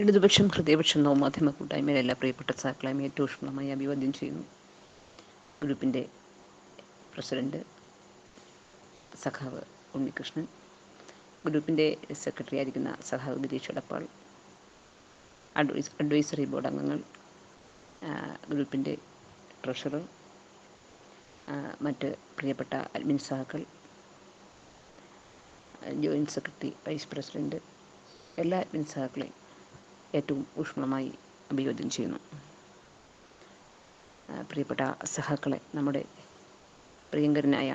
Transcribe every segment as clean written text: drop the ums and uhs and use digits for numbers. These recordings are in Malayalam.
ഇടതുപക്ഷം ഹൃദയപക്ഷം നവമാധ്യമ കൂട്ടായ്മയിലെ എല്ലാ പ്രിയപ്പെട്ട സഹാക്കളെയും ഏറ്റവും ഊഷ്മളമായി അഭിവാദ്യം ചെയ്യുന്നു. ഗ്രൂപ്പിൻ്റെ പ്രസിഡന്റ് സഖാവ് ഉണ്ണികൃഷ്ണൻ, ഗ്രൂപ്പിൻ്റെ സെക്രട്ടറി ആയിരിക്കുന്ന സഖാവ് ഗിരീഷ് എടപ്പാൾ, അഡ്വൈസറി ബോർഡ് അംഗങ്ങൾ, ഗ്രൂപ്പിൻ്റെ ട്രഷറർ, മറ്റ് പ്രിയപ്പെട്ട അഡ്മിൻ സഹാക്കൾ, ജോയിൻറ്റ് സെക്രട്ടറി, വൈസ് പ്രസിഡൻറ്റ്, എല്ലാ അഡ്മിൻ സഹാക്കളെയും ഏറ്റവും ഊഷ്മളമായി അഭിവാദ്യം ചെയ്യുന്നു. പ്രിയപ്പെട്ട സഹാക്കളെ, നമ്മുടെ പ്രിയങ്കരനായ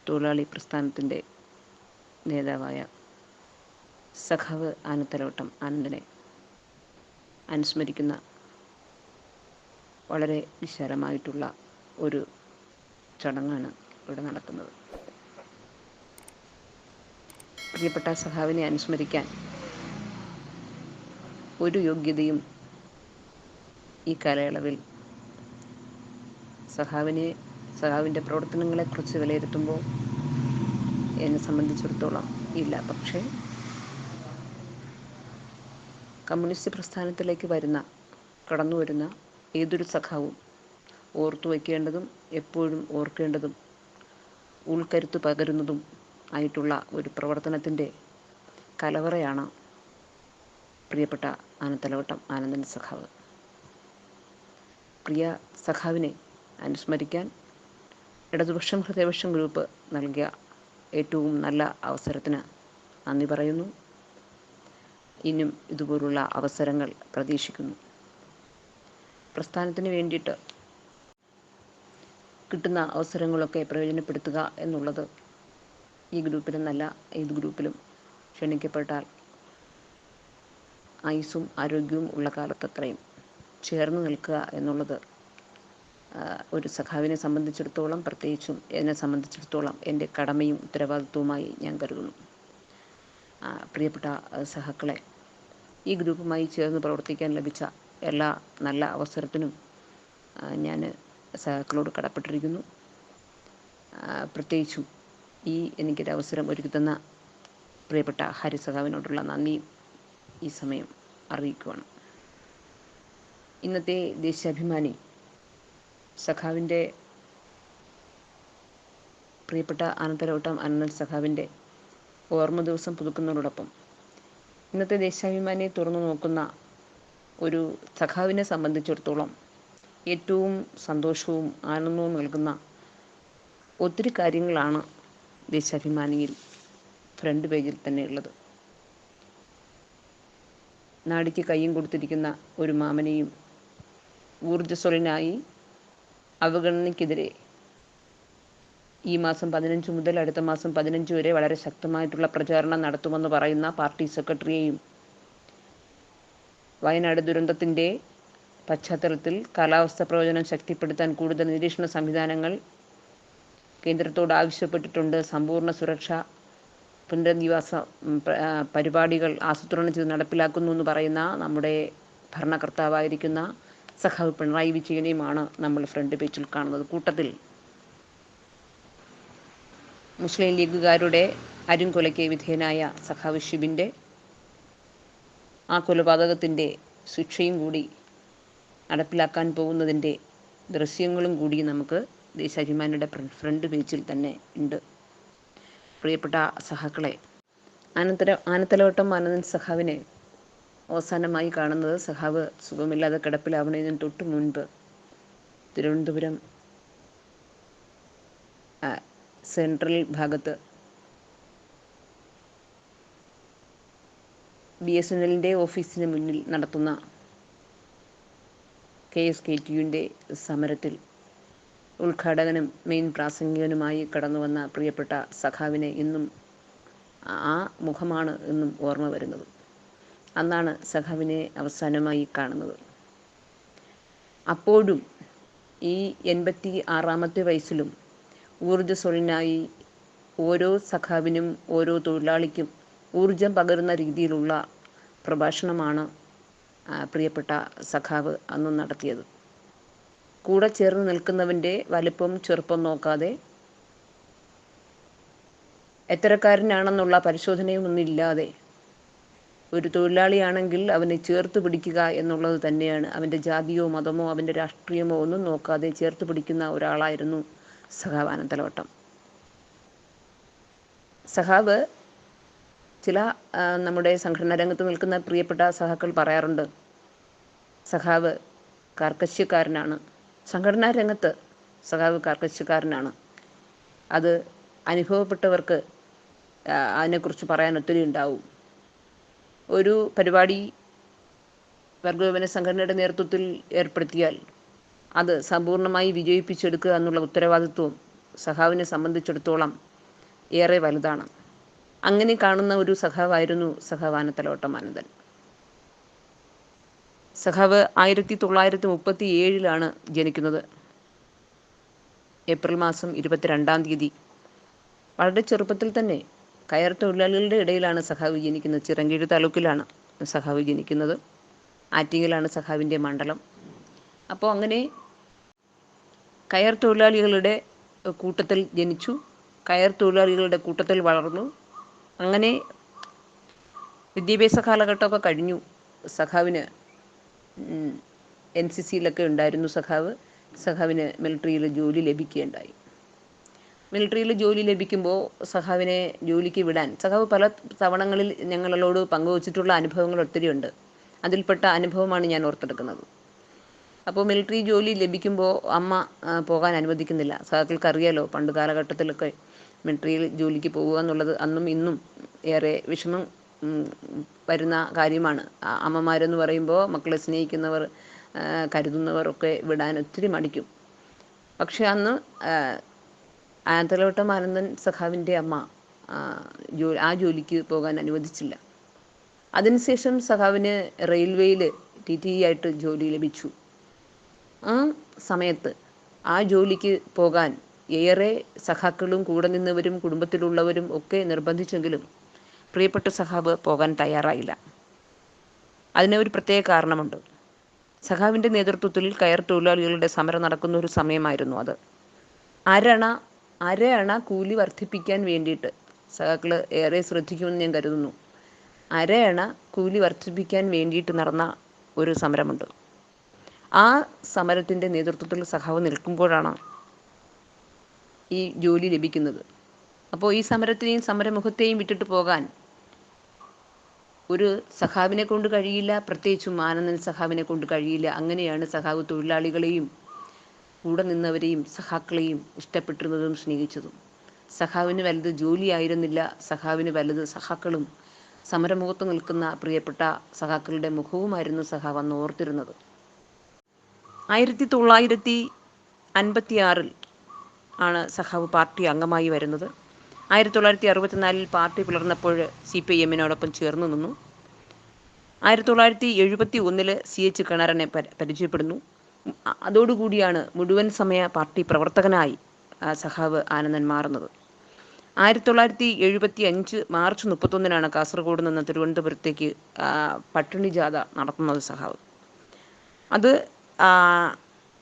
തൊഴിലാളി പ്രസ്ഥാനത്തിൻ്റെ നേതാവായ സഖാവ് ആനത്തലവട്ടം ആനന്ദനെ അനുസ്മരിക്കുന്ന വളരെ വിശാലമായിട്ടുള്ള ഒരു ചടങ്ങാണ് ഇവിടെ നടക്കുന്നത്. പ്രിയപ്പെട്ട സഖാവിനെ അനുസ്മരിക്കാൻ ഒരു യോഗ്യതയും ഈ കാലയളവിൽ സഖാവിൻ്റെ പ്രവർത്തനങ്ങളെക്കുറിച്ച് വിലയിരുത്തുമ്പോൾ എന്നെ സംബന്ധിച്ചിടത്തോളം ഇല്ല. പക്ഷേ കമ്മ്യൂണിസ്റ്റ് പ്രസ്ഥാനത്തിലേക്ക് കടന്നു വരുന്ന ഏതൊരു സഖാവും ഓർത്തു വയ്ക്കേണ്ടതും എപ്പോഴും ഓർക്കേണ്ടതും ഉൾക്കരുത്ത് പകരുന്നതും ആയിട്ടുള്ള ഒരു പ്രവർത്തനത്തിൻ്റെ കലവറയാണ് പ്രിയപ്പെട്ട ആനത്തലവട്ടം ആനന്ദൻ സഖാവ്. പ്രിയ സഖാവിനെ അനുസ്മരിക്കാൻ ഇടതുപക്ഷം ഹൃദയപക്ഷം ഗ്രൂപ്പ് നൽകിയ ഏറ്റവും നല്ല അവസരത്തിന് നന്ദി പറയുന്നു. ഇനിയും ഇതുപോലുള്ള അവസരങ്ങൾ പ്രതീക്ഷിക്കുന്നു. പ്രസ്ഥാനത്തിന് വേണ്ടിയിട്ട് കിട്ടുന്ന അവസരങ്ങളൊക്കെ പ്രയോജനപ്പെടുത്തുക എന്നുള്ളത് ഈ ഗ്രൂപ്പിലെന്നല്ല ഏത് ഗ്രൂപ്പിലും ക്ഷണിക്കപ്പെട്ടാൽ ആയുസ്സും ആരോഗ്യവും ഉള്ള കാലത്തത്രയും ചേർന്ന് നിൽക്കുക എന്നുള്ളത് ഒരു സഖാവിനെ സംബന്ധിച്ചിടത്തോളം, പ്രത്യേകിച്ചും എന്നെ സംബന്ധിച്ചിടത്തോളം എൻ്റെ കടമയും ഉത്തരവാദിത്വവുമായി ഞാൻ കരുതുന്നു. പ്രിയപ്പെട്ട സഹാക്കളെ, ഈ ഗ്രൂപ്പുമായി ചേർന്ന് പ്രവർത്തിക്കാൻ ലഭിച്ച എല്ലാ നല്ല അവസരത്തിനും ഞാൻ സഹാക്കളോട് കടപ്പെട്ടിരിക്കുന്നു. പ്രത്യേകിച്ചും എനിക്കൊരവസരം ഒരുക്കി പ്രിയപ്പെട്ട ഹരി സഖാവിനോടുള്ള നന്ദി ഈ സമയം അറിയിക്കുകയാണ്. ഇന്നത്തെ ദേശാഭിമാനി സഖാവിൻ്റെ പ്രിയപ്പെട്ട ആനത്തലവട്ടം ആനന്ദൻ സഖാവിൻ്റെ ഓർമ്മ ദിവസം പുതുക്കുന്നതോടൊപ്പം ഇന്നത്തെ ദേശാഭിമാനിയെ തുറന്നു നോക്കുന്ന ഒരു സഖാവിനെ സംബന്ധിച്ചിടത്തോളം ഏറ്റവും സന്തോഷവും ആനന്ദവും നൽകുന്ന ഒത്തിരി കാര്യങ്ങളാണ് ദേശാഭിമാനിയിൽ ഫ്രണ്ട് പേജിൽ തന്നെ ഉള്ളത്. നാടിക്ക് കയ്യും കൊടുത്തിരിക്കുന്ന ഒരു മാമനെയും ഊർജ്ജസ്വലനായി അവഗണനയ്ക്കെതിരെ ഈ മാസം 15 മുതൽ അടുത്ത മാസം 15 വരെ വളരെ ശക്തമായിട്ടുള്ള പ്രചാരണം നടത്തുമെന്ന് പറയുന്ന പാർട്ടി സെക്രട്ടറിയെയും വയനാട് ദുരന്തത്തിൻ്റെ പശ്ചാത്തലത്തിൽ കാലാവസ്ഥ പ്രവചനം ശക്തിപ്പെടുത്താൻ കൂടുതൽ നിരീക്ഷണ സംവിധാനങ്ങൾ കേന്ദ്രത്തോട് ആവശ്യപ്പെട്ടിട്ടുണ്ട്, സമ്പൂർണ്ണ സുരക്ഷ പുനരധിവാസ പരിപാടികൾ ആസൂത്രണം ചെയ്ത് നടപ്പിലാക്കുന്നു എന്ന് പറയുന്ന നമ്മുടെ ഭരണകർത്താവായിരിക്കുന്ന സഖാവ് പിണറായി വിജയനെയുമാണ് നമ്മൾ ഫ്രണ്ട് പേജിൽ കാണുന്നത്. കൂട്ടത്തിൽ മുസ്ലിം ലീഗുകാരുടെ അരുംകൊലയ്ക്ക് വിധേയനായ സഖാവ് ഷിബിൻ്റെ ആ കൊലപാതകത്തിൻ്റെ ശിക്ഷയും കൂടി നടപ്പിലാക്കാൻ പോകുന്നതിൻ്റെ ദൃശ്യങ്ങളും കൂടി നമുക്ക് ദേശാഭിമാനിയുടെ ഫ്രണ്ട് പേജിൽ തന്നെ ഉണ്ട്. പ്രിയപ്പെട്ട സഖാക്കളെ, ആനത്തലവട്ടം ആനന്ദൻ സഖാവിനെ അവസാനമായി കാണുന്നത് സഖാവ് സുഖമില്ലാതെ കിടപ്പിലാവുന്നതിന് തൊട്ട് മുൻപ് തിരുവനന്തപുരം സെൻട്രൽ ഭാഗത്ത് BSNL ഓഫീസിന് മുന്നിൽ നടത്തുന്ന KSKTUവിൻ്റെ സമരത്തിൽ ഉദ്ഘാടകനും മെയിൻ പ്രാസംഗികനുമായി കടന്നു വന്ന പ്രിയപ്പെട്ട സഖാവിനെ ഇന്നും ആ മുഖമാണ് എന്നും ഓർമ്മ വരുന്നത്. അന്നാണ് സഖാവിനെ അവസാനമായി കാണുന്നത്. അപ്പോഴും ഈ 86ാമത്തെ വയസ്സിലും ഊർജ്ജസ്വലനായി ഓരോ സഖാവിനും ഓരോ തൊഴിലാളിക്കും ഊർജം പകരുന്ന രീതിയിലുള്ള പ്രഭാഷണമാണ് പ്രിയപ്പെട്ട സഖാവ് അന്ന് നടത്തിയത്. കൂടെ ചേർന്ന് നിൽക്കുന്നവൻ്റെ വലിപ്പം ചെറുപ്പം നോക്കാതെ എത്തരക്കാരനാണെന്നുള്ള പരിശോധനയൊന്നുമില്ലാതെ ഒരു തൊഴിലാളിയാണെങ്കിൽ അവനെ ചേർത്ത് പിടിക്കുക എന്നുള്ളത് തന്നെയാണ്. അവൻ്റെ ജാതിയോ മതമോ അവൻ്റെ രാഷ്ട്രീയമോ ഒന്നും നോക്കാതെ ചേർത്ത് പിടിക്കുന്ന ഒരാളായിരുന്നു സഖാവ് അനന്തലവട്ടം. സഖാവ് ചില നമ്മുടെ സംഘടനാ രംഗത്ത് നിൽക്കുന്ന പ്രിയപ്പെട്ട സഖാക്കൾ പറയാറുണ്ട്, സഖാവ് കാർക്കശ്യക്കാരനാണ്. സംഘടനാ രംഗത്ത് സഖാവ് കാർക്കശ്യക്കാരനാണ്. അത് അനുഭവപ്പെട്ടവർക്ക് അതിനെക്കുറിച്ച് പറയാൻ ഒത്തിരി ഉണ്ടാവും. ഒരു പരിപാടി വർഗവിഭജന സംഘടനയുടെ നേതൃത്വത്തിൽ ഏർപ്പെടുത്തിയാൽ അത് സമ്പൂർണ്ണമായി വിജയിപ്പിച്ചെടുക്കുക എന്നുള്ള ഉത്തരവാദിത്വം സഖാവിനെ സംബന്ധിച്ചിടത്തോളം ഏറെ വലുതാണ്. അങ്ങനെ കാണുന്ന ഒരു സഖാവായിരുന്നു സഖാവ് ആനത്തലവട്ടം ആനന്ദൻ. സഖാവ് 1937 ജനിക്കുന്നത്. ഏപ്രിൽ മാസം 22 തീയതി. വളരെ ചെറുപ്പത്തിൽ തന്നെ കയർ തൊഴിലാളികളുടെ ഇടയിലാണ് സഖാവ് ജനിക്കുന്നത്. ചിറങ്കീഴ് താലൂക്കിലാണ് സഖാവ് ജനിക്കുന്നത്. ആറ്റിങ്ങലാണ് സഖാവിൻ്റെ മണ്ഡലം. അപ്പോൾ അങ്ങനെ കയർ തൊഴിലാളികളുടെ കൂട്ടത്തിൽ ജനിച്ചു, കയർ തൊഴിലാളികളുടെ കൂട്ടത്തിൽ വളർന്നു. അങ്ങനെ വിദ്യാഭ്യാസ കാലഘട്ടമൊക്കെ കഴിഞ്ഞു. സഖാവിന് NCCയിലൊക്കെ ഉണ്ടായിരുന്നു. സഖാവിന് മിലിറ്ററിയിൽ ജോലി ലഭിക്കുകയുണ്ടായി. മിലിറ്ററിയിൽ ജോലി ലഭിക്കുമ്പോൾ സഖാവിനെ ജോലിക്ക് വിടാൻ സഖാവ് പല തവണങ്ങളിൽ ഞങ്ങളോട് പങ്കുവച്ചിട്ടുള്ള അനുഭവങ്ങൾ ഒത്തിരി ഉണ്ട്. അതിൽപ്പെട്ട അനുഭവമാണ് ഞാൻ ഓർത്തെടുക്കുന്നത്. അപ്പോൾ മിലിറ്ററി ജോലി ലഭിക്കുമ്പോൾ അമ്മ പോകാൻ അനുവദിക്കുന്നില്ല. സഖാക്കൾക്ക് അറിയാലോ, പണ്ട് കാലഘട്ടത്തിലൊക്കെ മിലിറ്ററിയിൽ ജോലിക്ക് പോകുക എന്നുള്ളത് അന്നും ഇന്നും ഏറെ വിഷമം വരുന്ന കാര്യമാണ്. അമ്മമാരെന്ന് പറയുമ്പോൾ മക്കളെ സ്നേഹിക്കുന്നവർ, കരുതുന്നവർ ഒക്കെ വിടാൻ ഒത്തിരി മടിക്കും. പക്ഷെ അന്ന് ആനത്തലവട്ടം ആനന്ദൻ സഖാവിൻ്റെ അമ്മ ആ ജോലിക്ക് പോകാൻ അനുവദിച്ചില്ല. അതിനുശേഷം സഖാവിന് റെയിൽവേയിൽ TTE ആയിട്ട് ജോലി ലഭിച്ചു. ആ സമയത്ത് ആ ജോലിക്ക് പോകാൻ ഏറെ സഖാക്കളും കൂടെ നിന്നവരും കുടുംബത്തിലുള്ളവരും ഒക്കെ നിർബന്ധിച്ചെങ്കിലും പ്രിയപ്പെട്ട സഖാവ് പോകാൻ തയ്യാറായില്ല. അതിന് ഒരു പ്രത്യേക കാരണമുണ്ട്. സഖാവിൻ്റെ നേതൃത്വത്തിൽ കയർ തൊഴിലാളികളുടെ സമരം നടക്കുന്ന ഒരു സമയമായിരുന്നു അത്. അര കൂലി വർദ്ധിപ്പിക്കാൻ വേണ്ടിയിട്ട് സഖാക്കൾ ഏറെ ശ്രദ്ധിക്കുമെന്ന് ഞാൻ കരുതുന്നു. അര കൂലി വർദ്ധിപ്പിക്കാൻ വേണ്ടിയിട്ട് നടന്ന ഒരു സമരമുണ്ട്. ആ സമരത്തിൻ്റെ നേതൃത്വത്തിൽ സഖാവ് നിൽക്കുമ്പോഴാണ് ഈ ജോലി ലഭിക്കുന്നത്. അപ്പോൾ ഈ സമരത്തിനെയും സമരമുഖത്തെയും വിട്ടിട്ട് പോകാൻ ഒരു സഖാവിനെ കൊണ്ട് കഴിയില്ല, പ്രത്യേകിച്ചും ആനന്ദൻ സഖാവിനെ കൊണ്ട് കഴിയില്ല. അങ്ങനെയാണ് സഖാവ് തൊഴിലാളികളെയും കൂടെ നിന്നവരെയും സഖാക്കളെയും ഇഷ്ടപ്പെട്ടിരുന്നതും സ്നേഹിച്ചതും. സഖാവിന് വലുത് ജോലിയായിരുന്നില്ല, സഖാവിന് വലുത് സഖാക്കളും സമരമുഖത്ത് നിൽക്കുന്ന പ്രിയപ്പെട്ട സഖാക്കളുടെ മുഖവുമായിരുന്നു സഖാവ് അന്ന് ഓർത്തിരുന്നത്. 1956 ആണ് സഖാവ് പാർട്ടി അംഗമായി വരുന്നത്. 1964 പാർട്ടി പിളർന്നപ്പോൾ CPIM-നോടൊപ്പം ചേർന്ന് നിന്നു. 1971 CH കിണറിനെ പരിചയപ്പെടുന്നു. അതോടുകൂടിയാണ് മുഴുവൻ സമയ പാർട്ടി പ്രവർത്തകനായി സഖാവ് ആനന്ദൻ മാറുന്നത്. 1975 മാർച്ച് 31 കാസർഗോഡ് നിന്ന് തിരുവനന്തപുരത്തേക്ക് പട്ടിണി ജാഥ നടത്തുന്നത് സഖാവ്. അത്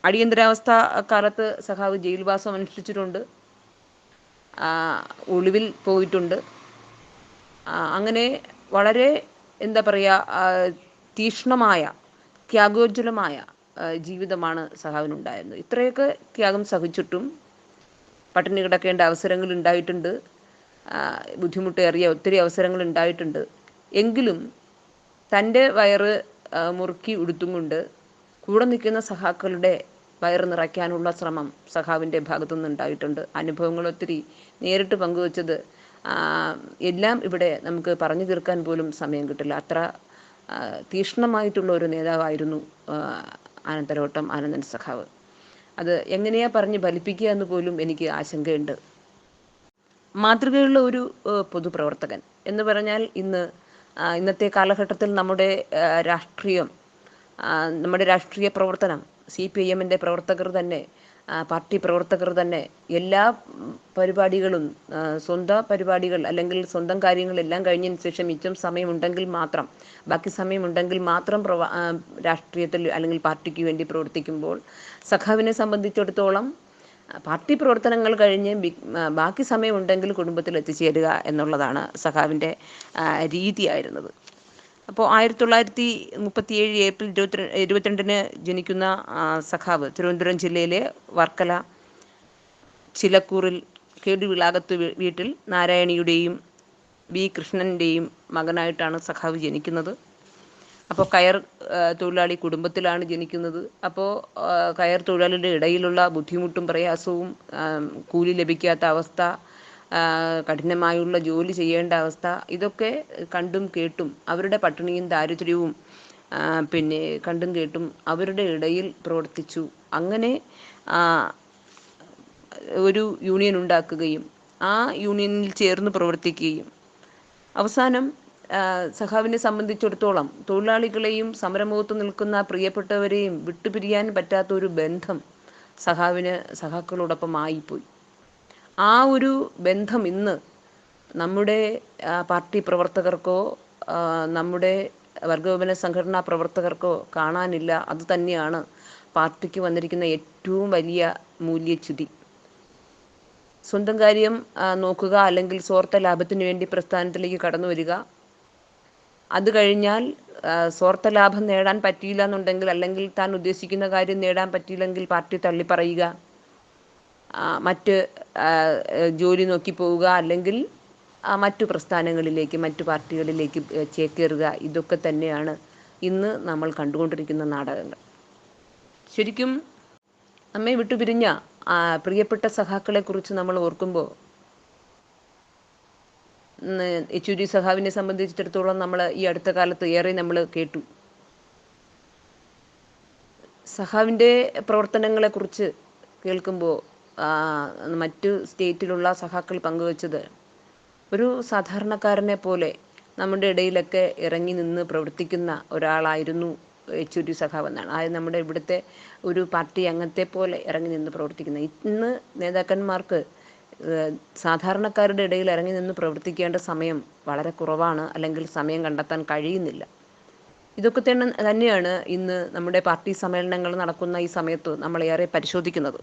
അടിയന്തരാവസ്ഥ കാലത്ത് സഖാവ് ജയിൽവാസം അനുഷ്ഠിച്ചിട്ടുണ്ട്, ഒളിവിൽ പോയിട്ടുണ്ട്. അങ്ങനെ വളരെ എന്താ പറയുക, തീക്ഷ്ണമായ ത്യാഗോജ്വലമായ ജീവിതമാണ് സഖാവിനുണ്ടായിരുന്നത്. ഇത്രയൊക്കെ ത്യാഗം സഹിച്ചിട്ടും പട്ടിണി കിടക്കേണ്ട അവസരങ്ങൾ ഉണ്ടായിട്ടുണ്ട്, ബുദ്ധിമുട്ടേറിയ ഒത്തിരി അവസരങ്ങൾ ഉണ്ടായിട്ടുണ്ട്. എങ്കിലും തൻ്റെ വയറ് മുറുക്കി ഉടുത്തും കൊണ്ട് കൂടെ നിൽക്കുന്ന സഖാക്കളുടെ വയറ് നിറയ്ക്കാനുള്ള ശ്രമം സഖാവിൻ്റെ ഭാഗത്തു നിന്നുണ്ടായിട്ടുണ്ട്. അനുഭവങ്ങൾ ഒത്തിരി നേരിട്ട് പങ്കുവച്ചത് എല്ലാം ഇവിടെ നമുക്ക് പറഞ്ഞു തീർക്കാൻ പോലും സമയം കിട്ടില്ല. അത്ര തീക്ഷ്ണമായിട്ടുള്ള ഒരു നേതാവായിരുന്നു ആനത്തലവട്ടം ആനന്ദൻ സഖാവ്. അത് എങ്ങനെയാ പറഞ്ഞ് ഫലിപ്പിക്കുക എന്ന് പോലും എനിക്ക് ആശങ്കയുണ്ട്. മാതൃകയുള്ള ഒരു പൊതുപ്രവർത്തകൻ എന്ന് പറഞ്ഞാൽ ഇന്നത്തെ കാലഘട്ടത്തിൽ നമ്മുടെ രാഷ്ട്രീയ പ്രവർത്തനം, CPIM-ൻ്റെ പ്രവർത്തകർ തന്നെ, പാർട്ടി പ്രവർത്തകർ തന്നെ എല്ലാ പരിപാടികളും, സ്വന്തം പരിപാടികൾ അല്ലെങ്കിൽ സ്വന്തം കാര്യങ്ങളെല്ലാം കഴിഞ്ഞതിന് ശേഷം മിച്ചം ബാക്കി സമയമുണ്ടെങ്കിൽ മാത്രം രാഷ്ട്രീയത്തിൽ അല്ലെങ്കിൽ പാർട്ടിക്ക് വേണ്ടി പ്രവർത്തിക്കുമ്പോൾ സഖാവിനെ സംബന്ധിച്ചിടത്തോളം പാർട്ടി പ്രവർത്തനങ്ങൾ കഴിഞ്ഞ് ബാക്കി സമയമുണ്ടെങ്കിൽ കുടുംബത്തിൽ എത്തിച്ചേരുക എന്നുള്ളതാണ് സഖാവിൻ്റെ രീതിയായിരുന്നത്. അപ്പോൾ 1937 ഏപ്രിൽ 22 ജനിക്കുന്ന സഖാവ് തിരുവനന്തപുരം ജില്ലയിലെ വർക്കല ചിലക്കൂറിൽ കേടുവിളാകത്ത് വീട്ടിൽ നാരായണിയുടെയും വി കൃഷ്ണൻ്റെയും മകനായിട്ടാണ് സഖാവ് ജനിക്കുന്നത്. അപ്പോൾ കയർ തൊഴിലാളി കുടുംബത്തിലാണ് ജനിക്കുന്നത്. അപ്പോൾ കയർ തൊഴിലാളിയുടെ ഇടയിലുള്ള ബുദ്ധിമുട്ടും പ്രയാസവും, കൂലി ലഭിക്കാത്ത അവസ്ഥ, കഠിനമായുള്ള ജോലി ചെയ്യേണ്ട അവസ്ഥ, ഇതൊക്കെ കണ്ടും കേട്ടും അവരുടെ പട്ടിണിയും ദാരിദ്ര്യവും പിന്നെ കണ്ടും കേട്ടും അവരുടെ ഇടയിൽ പ്രവർത്തിച്ചു. അങ്ങനെ ഒരു യൂണിയൻ ഉണ്ടാക്കുകയും ആ യൂണിയനിൽ ചേർന്ന് പ്രവർത്തിക്കുകയും അവസാനം സഖാവിനെ സംബന്ധിച്ചിടത്തോളം തൊഴിലാളികളെയും സമരമുഖത്ത് നിൽക്കുന്ന പ്രിയപ്പെട്ടവരെയും വിട്ടുപിരിയാൻ പറ്റാത്ത ഒരു ബന്ധം സഖാക്കളോടൊപ്പം ആയിപ്പോയി. ആ ഒരു ബന്ധം ഇന്ന് നമ്മുടെ പാർട്ടി പ്രവർത്തകർക്കോ നമ്മുടെ വർഗവിഭജന സംഘടനാ പ്രവർത്തകർക്കോ കാണാനില്ല. അതുതന്നെയാണ് പാർട്ടിക്ക് വന്നിരിക്കുന്ന ഏറ്റവും വലിയ മൂല്യച്യുതി. സ്വന്തം കാര്യം നോക്കുക, അല്ലെങ്കിൽ സ്വാർത്ഥ ലാഭത്തിന് വേണ്ടി പ്രസ്ഥാനത്തിലേക്ക് കടന്നു വരിക. അത് കഴിഞ്ഞാൽ സ്വാർത്ഥ ലാഭം നേടാൻ പറ്റിയില്ല എന്നുണ്ടെങ്കിൽ, അല്ലെങ്കിൽ താൻ ഉദ്ദേശിക്കുന്ന കാര്യം നേടാൻ പറ്റിയില്ലെങ്കിൽ പാർട്ടി തള്ളിപ്പറയുക, മറ്റ് ജോലി നോക്കി പോവുക, അല്ലെങ്കിൽ മറ്റു പ്രസ്ഥാനങ്ങളിലേക്ക്, മറ്റു പാർട്ടികളിലേക്ക് ചേക്കേറുക. ഇതൊക്കെ തന്നെയാണ് ഇന്ന് നമ്മൾ കണ്ടുകൊണ്ടിരിക്കുന്ന നാടകങ്ങൾ. ശരിക്കും നമ്മെ വിട്ടുപിരിഞ്ഞ പ്രിയപ്പെട്ട സഖാക്കളെക്കുറിച്ച് നമ്മൾ ഓർക്കുമ്പോൾ, യെച്ചൂരി സഖാവിനെ സംബന്ധിച്ചിടത്തോളം നമ്മൾ ഈ അടുത്ത കാലത്ത് ഏറെ നമ്മൾ കേട്ടു. സഖാവിൻ്റെ പ്രവർത്തനങ്ങളെക്കുറിച്ച് കേൾക്കുമ്പോൾ മറ്റു സ്റ്റേറ്റിലുള്ള സഖാക്കൾ പങ്കുവച്ചത്, ഒരു സാധാരണക്കാരനെ പോലെ നമ്മുടെ ഇടയിലൊക്കെ ഇറങ്ങി നിന്ന് പ്രവർത്തിക്കുന്ന ഒരാളായിരുന്നു യെച്ചൂരി സഖാവ് എന്നാണ്. അതായത് നമ്മുടെ ഇവിടുത്തെ ഒരു പാർട്ടി അംഗത്തെ പോലെ ഇറങ്ങി നിന്ന് പ്രവർത്തിക്കുന്ന. ഇന്ന് നേതാക്കന്മാർക്ക് സാധാരണക്കാരുടെ ഇടയിൽ ഇറങ്ങി നിന്ന് പ്രവർത്തിക്കേണ്ട സമയം വളരെ കുറവാണ്, അല്ലെങ്കിൽ സമയം കണ്ടെത്താൻ കഴിയുന്നില്ല. ഇതൊക്കെ തന്നെയാണ് ഇന്ന് നമ്മുടെ പാർട്ടി സമ്മേളനങ്ങൾ നടക്കുന്ന ഈ സമയത്ത് നമ്മളേറെ പരിശോധിക്കുന്നത്.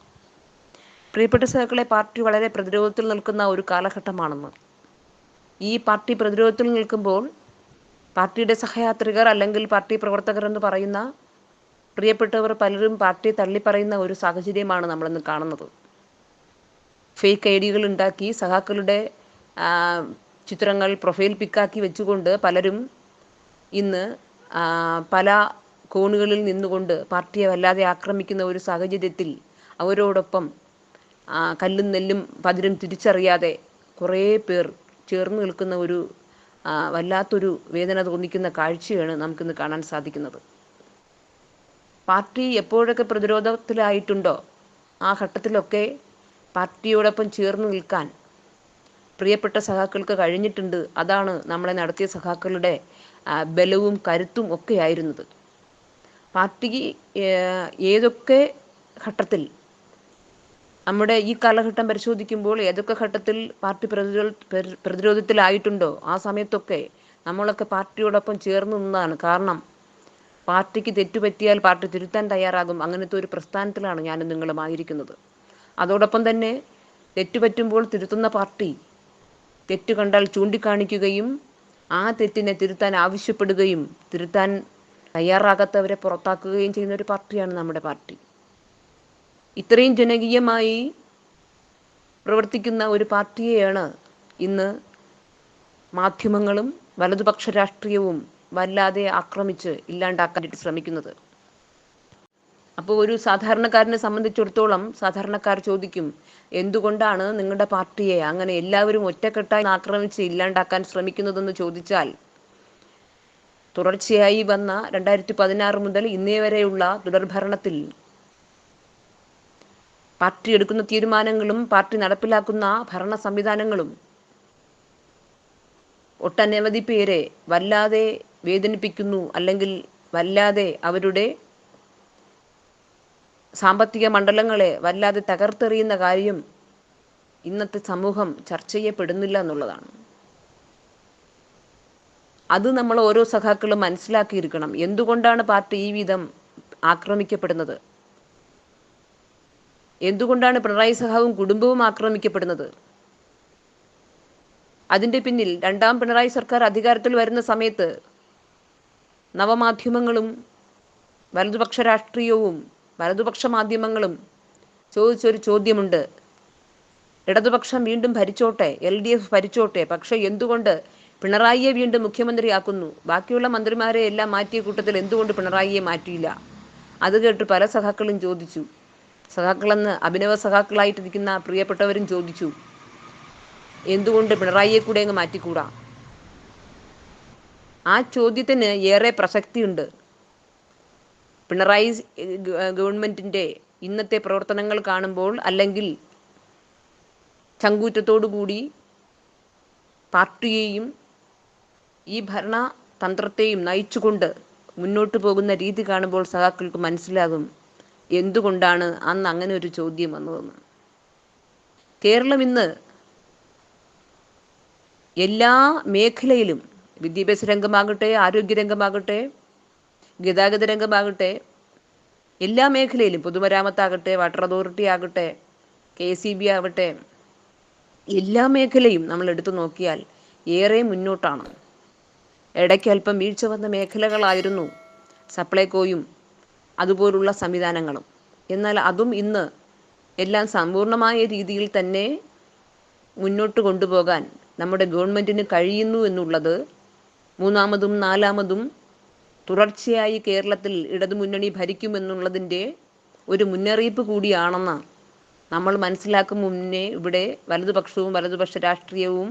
പ്രിയപ്പെട്ട സഖാക്കളെ, പാർട്ടി വളരെ പ്രതിരോധത്തിൽ നിൽക്കുന്ന ഒരു കാലഘട്ടമാണെന്ന്. ഈ പാർട്ടി പ്രതിരോധത്തിൽ നിൽക്കുമ്പോൾ പാർട്ടിയുടെ സഹയാത്രികർ, അല്ലെങ്കിൽ പാർട്ടി പ്രവർത്തകർ എന്ന് പറയുന്ന പ്രിയപ്പെട്ടവർ പലരും പാർട്ടിയെ തള്ളിപ്പറയുന്ന ഒരു സാഹചര്യമാണ് നമ്മളിന്ന് കാണുന്നത്. ഫേക്ക് ഐഡികൾ ഉണ്ടാക്കി സഖാക്കളുടെ ചിത്രങ്ങൾ പ്രൊഫൈൽ പിക്കാക്കി വെച്ചുകൊണ്ട് പലരും ഇന്ന് പല കോണുകളിൽ നിന്നുകൊണ്ട് പാർട്ടിയെ വല്ലാതെ ആക്രമിക്കുന്ന ഒരു സാഹചര്യത്തിൽ അവരോടൊപ്പം കല്ലും നെല്ലും പതിരും തിരിച്ചറിയാതെ കുറേ പേർ ചേർന്ന് നിൽക്കുന്ന ഒരു വല്ലാത്തൊരു വേദന തോന്നിക്കുന്ന കാഴ്ചയാണ് നമുക്കിന്ന് കാണാൻ സാധിക്കുന്നത്. പാർട്ടി എപ്പോഴൊക്കെ പ്രതിരോധത്തിലായിട്ടുണ്ടോ ആ ഘട്ടത്തിലൊക്കെ പാർട്ടിയോടൊപ്പം ചേർന്ന് നിൽക്കാൻ പ്രിയപ്പെട്ട സഖാക്കൾക്ക് കഴിഞ്ഞിട്ടുണ്ട്. അതാണ് നമ്മളെ നടത്തിയ സഖാക്കളുടെ ബലവും കരുത്തും ഒക്കെ ആയിരുന്നത്. പാർട്ടി ഏതൊക്കെ ഘട്ടത്തിൽ, നമ്മുടെ ഈ കാലഘട്ടം പരിശോധിക്കുമ്പോൾ ഏതൊക്കെ ഘട്ടത്തിൽ പാർട്ടി പ്രതിരോധത്തിലായിട്ടുണ്ടോ ആ സമയത്തൊക്കെ നമ്മളൊക്കെ പാർട്ടിയോടൊപ്പം ചേർന്ന് നിന്നതാണ്. കാരണം പാർട്ടിക്ക് തെറ്റുപറ്റിയാൽ പാർട്ടി തിരുത്താൻ തയ്യാറാകും. അങ്ങനത്തെ ഒരു പ്രസ്ഥാനത്തിലാണ് ഞാനും നിങ്ങളും ആയിരിക്കുന്നത്. അതോടൊപ്പം തന്നെ തെറ്റുപറ്റുമ്പോൾ തിരുത്തുന്ന പാർട്ടി, തെറ്റ് കണ്ടാൽ ചൂണ്ടിക്കാണിക്കുകയും ആ തെറ്റിനെ തിരുത്താൻ ആവശ്യപ്പെടുകയും തിരുത്താൻ തയ്യാറാകാത്തവരെ പുറത്താക്കുകയും ചെയ്യുന്ന ഒരു പാർട്ടിയാണ് നമ്മുടെ പാർട്ടി. ഇത്രയും ജനകീയമായി പ്രവർത്തിക്കുന്ന ഒരു പാർട്ടിയെയാണ് ഇന്ന് മാധ്യമങ്ങളും വലതുപക്ഷ രാഷ്ട്രീയവും വല്ലാതെ ആക്രമിച്ച് ഇല്ലാണ്ടാക്കാനായിട്ട് ശ്രമിക്കുന്നത്. അപ്പോൾ ഒരു സാധാരണക്കാരനെ സംബന്ധിച്ചിടത്തോളം സാധാരണക്കാർ ചോദിക്കും, എന്തുകൊണ്ടാണ് നിങ്ങളുടെ പാർട്ടിയെ അങ്ങനെ എല്ലാവരും ഒറ്റക്കെട്ടായി ആക്രമിച്ച് ഇല്ലാണ്ടാക്കാൻ ശ്രമിക്കുന്നതെന്ന് ചോദിച്ചാൽ, തുടർച്ചയായി വന്ന 2016 മുതൽ ഇന്നേ വരെയുള്ള തുടർഭരണത്തിൽ പാർട്ടി എടുക്കുന്ന തീരുമാനങ്ങളും പാർട്ടി നടപ്പിലാക്കുന്ന ഭരണ സംവിധാനങ്ങളും ഒട്ടനവധി പേരെ വല്ലാതെ വേദനിപ്പിക്കുന്നു, അല്ലെങ്കിൽ വല്ലാതെ അവരുടെ സാമ്പത്തിക മണ്ഡലങ്ങളെ വല്ലാതെ തകർത്തെറിയുന്ന കാര്യം ഇന്നത്തെ സമൂഹം ചർച്ച ചെയ്യപ്പെടുന്നില്ല എന്നുള്ളതാണ്. അത് നമ്മൾ ഓരോ സഖാക്കളും മനസ്സിലാക്കിയിരിക്കണം. എന്തുകൊണ്ടാണ് പാർട്ടി ഈ വിധം ആക്രമിക്കപ്പെടുന്നത്? എന്തുകൊണ്ടാണ് പിണറായി സഖാവും കുടുംബവും ആക്രമിക്കപ്പെടുന്നത്? അതിൻ്റെ പിന്നിൽ രണ്ടാം പിണറായി സർക്കാർ അധികാരത്തിൽ വരുന്ന സമയത്ത് നവമാധ്യമങ്ങളും വലതുപക്ഷ രാഷ്ട്രീയവും വലതുപക്ഷ മാധ്യമങ്ങളും ചോദിച്ചൊരു ചോദ്യമുണ്ട്. ഇടതുപക്ഷം വീണ്ടും ഭരിച്ചോട്ടെ, LDF ഭരിച്ചോട്ടെ, പക്ഷെ എന്തുകൊണ്ട് പിണറായിയെ വീണ്ടും മുഖ്യമന്ത്രിയാക്കുന്നു? ബാക്കിയുള്ള മന്ത്രിമാരെ എല്ലാം മാറ്റിയ കൂട്ടത്തിൽ എന്തുകൊണ്ട് പിണറായിയെ മാറ്റിയില്ല? അത് കേട്ട് പല സഖാക്കളും ചോദിച്ചു. സഖാക്കളെന്ന് അഭിനവ സഖാക്കളായിട്ടിരിക്കുന്ന പ്രിയപ്പെട്ടവരും ചോദിച്ചു, എന്തുകൊണ്ട് പിണറായിയെ കൂടെ അങ്ങ് മാറ്റിക്കൂടാ? ആ ചോദ്യത്തിന് ഏറെ പ്രസക്തിയുണ്ട്. പിണറായി ഗവൺമെൻറ്റിൻ്റെ ഇന്നത്തെ പ്രവർത്തനങ്ങൾ കാണുമ്പോൾ, അല്ലെങ്കിൽ ചങ്കൂറ്റത്തോടുകൂടി പാർട്ടിയെയും ഈ ഭരണതന്ത്രത്തെയും നയിച്ചുകൊണ്ട് മുന്നോട്ട് പോകുന്ന രീതി കാണുമ്പോൾ സഖാക്കൾക്ക് മനസ്സിലാകും എന്തുകൊണ്ടാണ് അന്ന് അങ്ങനെ ഒരു ചോദ്യം വന്നതെന്ന്. കേരളം ഇന്ന് എല്ലാ മേഖലയിലും, വിദ്യാഭ്യാസ രംഗമാകട്ടെ, ആരോഗ്യരംഗമാകട്ടെ, ഗതാഗത രംഗമാകട്ടെ, എല്ലാ മേഖലയിലും, പൊതുമരാമത്താകട്ടെ, വാട്ടർ അതോറിറ്റി ആകട്ടെ, KCB ആവട്ടെ, എല്ലാ മേഖലയും നമ്മൾ എടുത്തു നോക്കിയാൽ ഏറെ മുന്നോട്ടാണ്. ഇടയ്ക്ക് അല്പം വീഴ്ച വന്ന മേഖലകളായിരുന്നു സപ്ലൈകോയും അതുപോലുള്ള സംവിധാനങ്ങളും. എന്നാൽ അതും ഇന്ന് എല്ലാം സമ്പൂർണ്ണമായ രീതിയിൽ തന്നെ മുന്നോട്ട് കൊണ്ടുപോകാൻ നമ്മുടെ ഗവൺമെൻറ്റിന് കഴിയുന്നു എന്നുള്ളത് മൂന്നാമതും നാലാമതും തുടർച്ചയായി കേരളത്തിൽ ഇടതുമുന്നണി ഭരിക്കുമെന്നുള്ളതിൻ്റെ ഒരു മുന്നറിയിപ്പ് കൂടിയാണെന്ന് നമ്മൾ മനസ്സിലാക്കും മുന്നേ ഇവിടെ വലതുപക്ഷവും വലതുപക്ഷ രാഷ്ട്രീയവും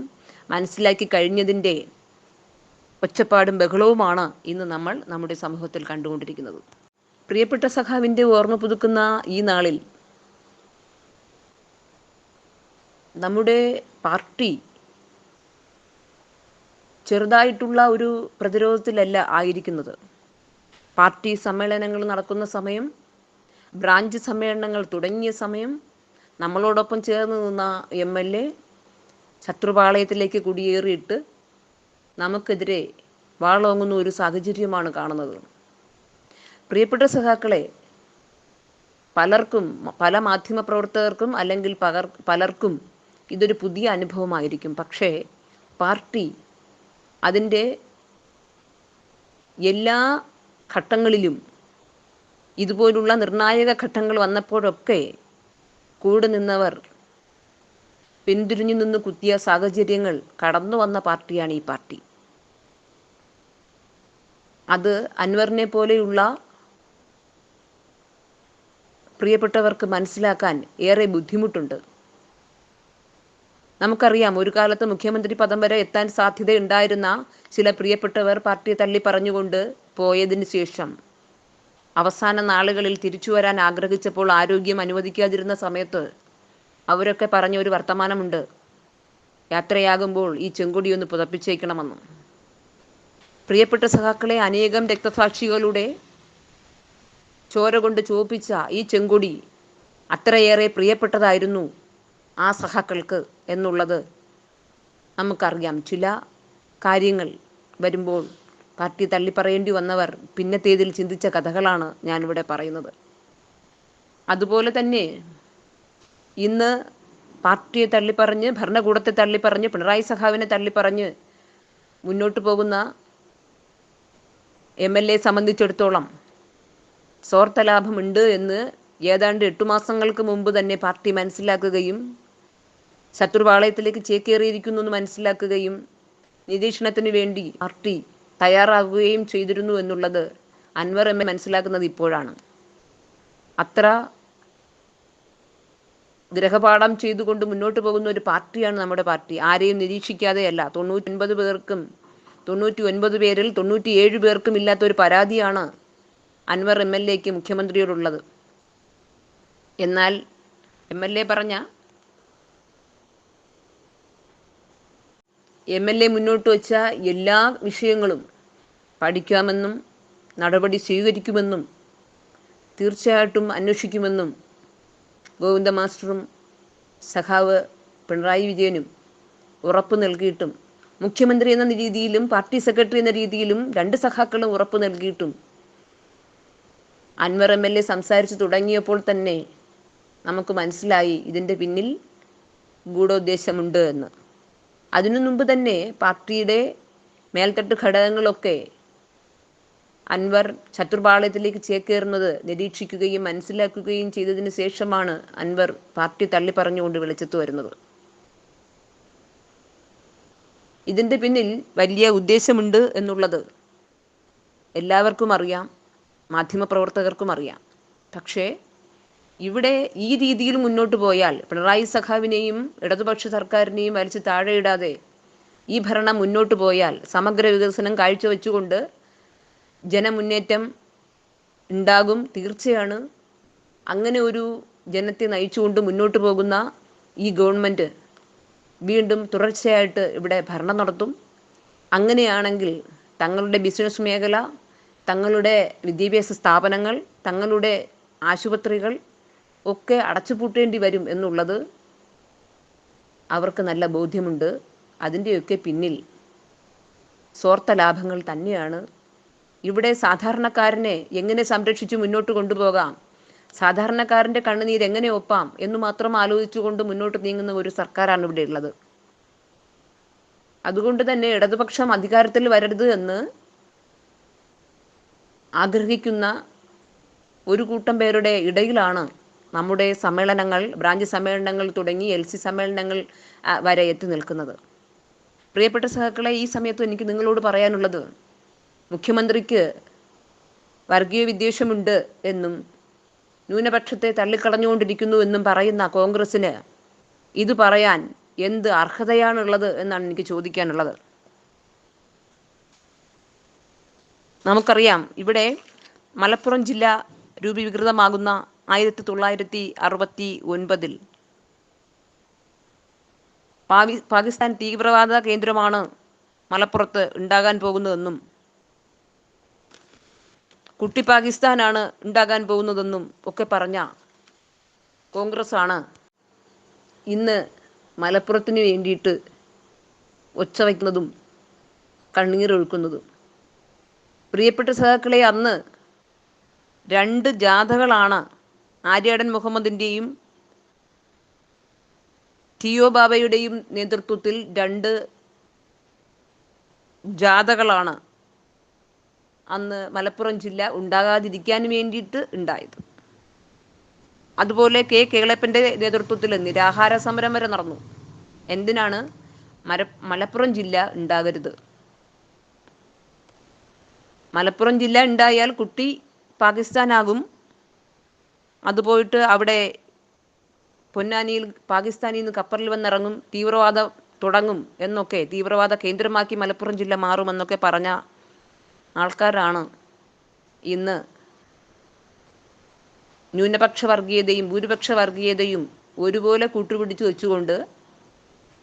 മനസ്സിലാക്കി കഴിഞ്ഞതിൻ്റെ ഒച്ചപ്പാടും ബഹളവുമാണ് ഇന്ന് നമ്മൾ നമ്മുടെ സമൂഹത്തിൽ കണ്ടുകൊണ്ടിരിക്കുന്നത്. പ്രിയപ്പെട്ട സഖാവിൻ്റെ ഓർമ്മ പുതുക്കുന്ന ഈ നാളിൽ നമ്മുടെ പാർട്ടി ചെറുതായിട്ടുള്ള ഒരു പ്രതിരോധത്തിലല്ല ആയിരിക്കുന്നത്. പാർട്ടി സമ്മേളനങ്ങൾ നടക്കുന്ന സമയം, ബ്രാഞ്ച് സമ്മേളനങ്ങൾ തുടങ്ങിയ സമയം നമ്മളോടൊപ്പം ചേർന്ന് നിന്ന MLA ശത്രുപാളയത്തിലേക്ക് കുടിയേറിയിട്ട് നമുക്കെതിരെ വാളോങ്ങുന്ന ഒരു സാഹചര്യമാണ് കാണുന്നത്. പ്രിയപ്പെട്ട സഖാക്കളെ, പലർക്കും, പല മാധ്യമപ്രവർത്തകർക്കും അല്ലെങ്കിൽ പലർക്കും ഇതൊരു പുതിയ അനുഭവമായിരിക്കും. പക്ഷേ പാർട്ടി അതിൻ്റെ എല്ലാ ഘട്ടങ്ങളിലും, ഇതുപോലുള്ള നിർണായക ഘട്ടങ്ങൾ വന്നപ്പോഴൊക്കെ കൂടെ നിന്നവർ പിന്തിരിഞ്ഞു നിന്ന് കുത്തിയ സാഹചര്യങ്ങൾ കടന്നു വന്ന പാർട്ടിയാണ് ഈ പാർട്ടി. അത് അൻവറിനെ പോലെയുള്ള പ്രിയപ്പെട്ടവർക്ക് മനസ്സിലാക്കാൻ ഏറെ ബുദ്ധിമുട്ടുണ്ട്. നമുക്കറിയാം, ഒരു കാലത്ത് മുഖ്യമന്ത്രി പദം വരെ എത്താൻ സാധ്യതയുണ്ടായിരുന്ന ചില പ്രിയപ്പെട്ടവർ പാർട്ടിയെ തള്ളി പറഞ്ഞുകൊണ്ട് പോയതിന് ശേഷം അവസാന നാളുകളിൽ തിരിച്ചു വരാൻ ആഗ്രഹിച്ചപ്പോൾ ആരോഗ്യം അനുവദിക്കാതിരുന്ന സമയത്ത് അവരൊക്കെ പറഞ്ഞ ഒരു വർത്തമാനമുണ്ട്, യാത്രയാകുമ്പോൾ ഈ ചെങ്കൊടി ഒന്ന് പുതപ്പിച്ചേക്കണമെന്ന്. പ്രിയപ്പെട്ട സഖാക്കളെ, അനേകം രക്തസാക്ഷികളുടെ ചോര കൊണ്ട് ചുവപ്പിച്ച ഈ ചെങ്കൊടി അത്രയേറെ പ്രിയപ്പെട്ടതായിരുന്നു ആ സഖാക്കൾക്ക് എന്നുള്ളത് നമുക്കറിയാം. ചില കാര്യങ്ങൾ വരുമ്പോൾ പാർട്ടി തള്ളിപ്പറയേണ്ടി വന്നവർ പിന്നത്തേതിൽ ചിന്തിച്ച കഥകളാണ് ഞാനിവിടെ പറയുന്നത്. അതുപോലെ തന്നെ ഇന്ന് പാർട്ടിയെ തള്ളിപ്പറഞ്ഞ്, ഭരണകൂടത്തെ തള്ളിപ്പറഞ്ഞ്, പിണറായി സഖാവിനെ തള്ളിപ്പറഞ്ഞ് മുന്നോട്ട് പോകുന്ന MLA സംബന്ധിച്ചിടത്തോളം സ്വാർത്ഥ ലാഭമുണ്ട് എന്ന് ഏതാണ്ട് 8 മാസങ്ങൾക്ക് മുമ്പ് തന്നെ പാർട്ടി മനസ്സിലാക്കുകയും ശത്രുപാളയത്തിലേക്ക് ചേക്കേറിയിരിക്കുന്നു എന്ന് മനസ്സിലാക്കുകയും നിരീക്ഷണത്തിന് വേണ്ടി പാർട്ടി തയ്യാറാകുകയും ചെയ്തിരുന്നു എന്നുള്ളത് അൻവർ MLA മനസ്സിലാക്കുന്നത് ഇപ്പോഴാണ്. അത്ര ഗ്രഹപാഠം ചെയ്തുകൊണ്ട് മുന്നോട്ട് പോകുന്ന ഒരു പാർട്ടിയാണ് നമ്മുടെ പാർട്ടി. ആരെയും നിരീക്ഷിക്കാതെയല്ല. 99 പേരിൽ 97 പേർക്കും ഇല്ലാത്ത ഒരു പരാതിയാണ് അൻവർ MLAക്ക് മുഖ്യമന്ത്രിയോടുള്ളത്. എന്നാൽ MLA മുന്നോട്ട് വച്ച എല്ലാ വിഷയങ്ങളും പഠിക്കാമെന്നും നടപടി സ്വീകരിക്കുമെന്നും തീർച്ചയായിട്ടും അന്വേഷിക്കുമെന്നും ഗോവിന്ദ മാസ്റ്ററും സഖാവ് പിണറായി വിജയനും ഉറപ്പ് നൽകിയിട്ടും, മുഖ്യമന്ത്രി എന്ന രീതിയിലും പാർട്ടി സെക്രട്ടറി എന്ന രീതിയിലും രണ്ട് സഖാക്കളും ഉറപ്പ് നൽകിയിട്ടും അൻവർ MLA സംസാരിച്ചു തുടങ്ങിയപ്പോൾ തന്നെ നമുക്ക് മനസ്സിലായി ഇതിൻ്റെ പിന്നിൽ ഗൂഢോദ്ദേശമുണ്ട് എന്ന്. അതിനു മുമ്പ് തന്നെ പാർട്ടിയുടെ മേൽത്തട്ട് ഘടകങ്ങളൊക്കെ അൻവർ ശത്രുപാളയത്തിലേക്ക് ചേക്കേറുന്നത് നിരീക്ഷിക്കുകയും മനസ്സിലാക്കുകയും ചെയ്തതിന് ശേഷമാണ് അൻവർ പാർട്ടി തള്ളിപ്പറഞ്ഞുകൊണ്ട് വെളിച്ചത്ത് വരുന്നത്. ഇതിൻ്റെ പിന്നിൽ വലിയ ഉദ്ദേശമുണ്ട് എന്നുള്ളത് എല്ലാവർക്കും അറിയാം, മാധ്യമപ്രവർത്തകർക്കും അറിയാം. പക്ഷേ ഇവിടെ ഈ രീതിയിൽ മുന്നോട്ട് പോയാൽ പിണറായി സഖാവിനെയും ഇടതുപക്ഷ സർക്കാരിനെയും വലിച്ച് താഴെയിടാതെ ഈ ഭരണം മുന്നോട്ട് പോയാൽ സമഗ്ര വികസനം കാഴ്ചവെച്ചുകൊണ്ട് ജനമുന്നേറ്റം ഉണ്ടാകും, തീർച്ചയാണ്. അങ്ങനെ ഒരു ജനത്തെ നയിച്ചുകൊണ്ട് മുന്നോട്ട് പോകുന്ന ഈ ഗവൺമെൻറ് വീണ്ടും തുടർച്ചയായിട്ട് ഇവിടെ ഭരണം നടത്തും. അങ്ങനെയാണെങ്കിൽ തങ്ങളുടെ ബിസിനസ് മേഖല, തങ്ങളുടെ വിദ്യാഭ്യാസ സ്ഥാപനങ്ങൾ, തങ്ങളുടെ ആശുപത്രികൾ ഒക്കെ അടച്ചുപൂട്ടേണ്ടി വരും എന്നുള്ളത് അവർക്ക് നല്ല ബോധ്യമുണ്ട്. അതിൻ്റെയൊക്കെ പിന്നിൽ സ്വാർത്ഥ ലാഭങ്ങൾ തന്നെയാണ്. ഇവിടെ സാധാരണക്കാരനെ എങ്ങനെ സംരക്ഷിച്ച് മുന്നോട്ട് കൊണ്ടുപോകാം, സാധാരണക്കാരൻ്റെ കണ്ണുനീര് എങ്ങനെ ഒപ്പാം എന്ന് മാത്രം ആലോചിച്ചുകൊണ്ട് മുന്നോട്ട് നീങ്ങുന്ന ഒരു സർക്കാരാണ് ഇവിടെ ഉള്ളത്. അതുകൊണ്ട് തന്നെ ഇടതുപക്ഷം അധികാരത്തിൽ വരരുത് എന്ന് ആഗ്രഹിക്കുന്ന ഒരു കൂട്ടം പേരുടെ ഇടയിലാണ് നമ്മുടെ സമ്മേളനങ്ങൾ, ബ്രാഞ്ച് സമ്മേളനങ്ങൾ തുടങ്ങി LC സമ്മേളനങ്ങൾ വരെ എത്തി നിൽക്കുന്നത്. പ്രിയപ്പെട്ട സഹാക്കളെ, ഈ സമയത്ത് എനിക്ക് നിങ്ങളോട് പറയാനുള്ളത്, മുഖ്യമന്ത്രിക്ക് വർഗീയ വിദ്വേഷമുണ്ട് എന്നും ന്യൂനപക്ഷത്തെ തള്ളിക്കളഞ്ഞുകൊണ്ടിരിക്കുന്നു എന്നും പറയുന്ന കോൺഗ്രസ്സിന് ഇത് പറയാൻ എന്ത് അർഹതയാണുള്ളത് എന്നാണ് എനിക്ക് ചോദിക്കാനുള്ളത്. നമുക്കറിയാം, ഇവിടെ മലപ്പുറം ജില്ല രൂപീകൃതമാകുന്ന 1969 പാകിസ്ഥാൻ തീവ്രവാദ കേന്ദ്രമാണ് മലപ്പുറത്ത് ഉണ്ടാകാൻ പോകുന്നതെന്നും കുട്ടി പാകിസ്ഥാനാണ് ഉണ്ടാകാൻ പോകുന്നതെന്നും ഒക്കെ പറഞ്ഞ കോൺഗ്രസ്സാണ് ഇന്ന് മലപ്പുറത്തിന് വേണ്ടിയിട്ട് ഒച്ച വയ്ക്കുന്നതും കണ്ണീരൊഴുക്കുന്നതും. പ്രിയപ്പെട്ട സഹാക്കളെ, അന്ന് 2 ജാഥകളാണ് ആര്യാടൻ മുഹമ്മദിൻ്റെയും ടിഒ ബാബയുടെയും നേതൃത്വത്തിൽ 2 ജാഥകളാണ് അന്ന് മലപ്പുറം ജില്ല ഉണ്ടാകാതിരിക്കാൻ വേണ്ടിയിട്ട് ഉണ്ടായത്. അതുപോലെ കേളപ്പൻ്റെ നേതൃത്വത്തിൽ നിരാഹാര സമരം വരെ നടന്നു. എന്തിനാണ്? മലപ്പുറം ജില്ല ഉണ്ടാകരുത്. മലപ്പുറം ജില്ല ഉണ്ടായാൽ കുട്ടി പാകിസ്ഥാനാകും. അതുപോയിട്ട് അവിടെ പൊന്നാനിയിൽ പാകിസ്ഥാനിൽ നിന്ന് കപ്പലിൽ വന്നിറങ്ങും, തീവ്രവാദം തുടങ്ങും എന്നൊക്കെ, തീവ്രവാദ കേന്ദ്രമാക്കി മലപ്പുറം ജില്ല മാറുമെന്നൊക്കെ പറഞ്ഞ ആൾക്കാരാണ് ഇന്ന് ന്യൂനപക്ഷ വർഗീയതയും ഭൂരിപക്ഷ വർഗീയതയും ഒരുപോലെ കൂട്ടുപിടിച്ച് വെച്ചുകൊണ്ട്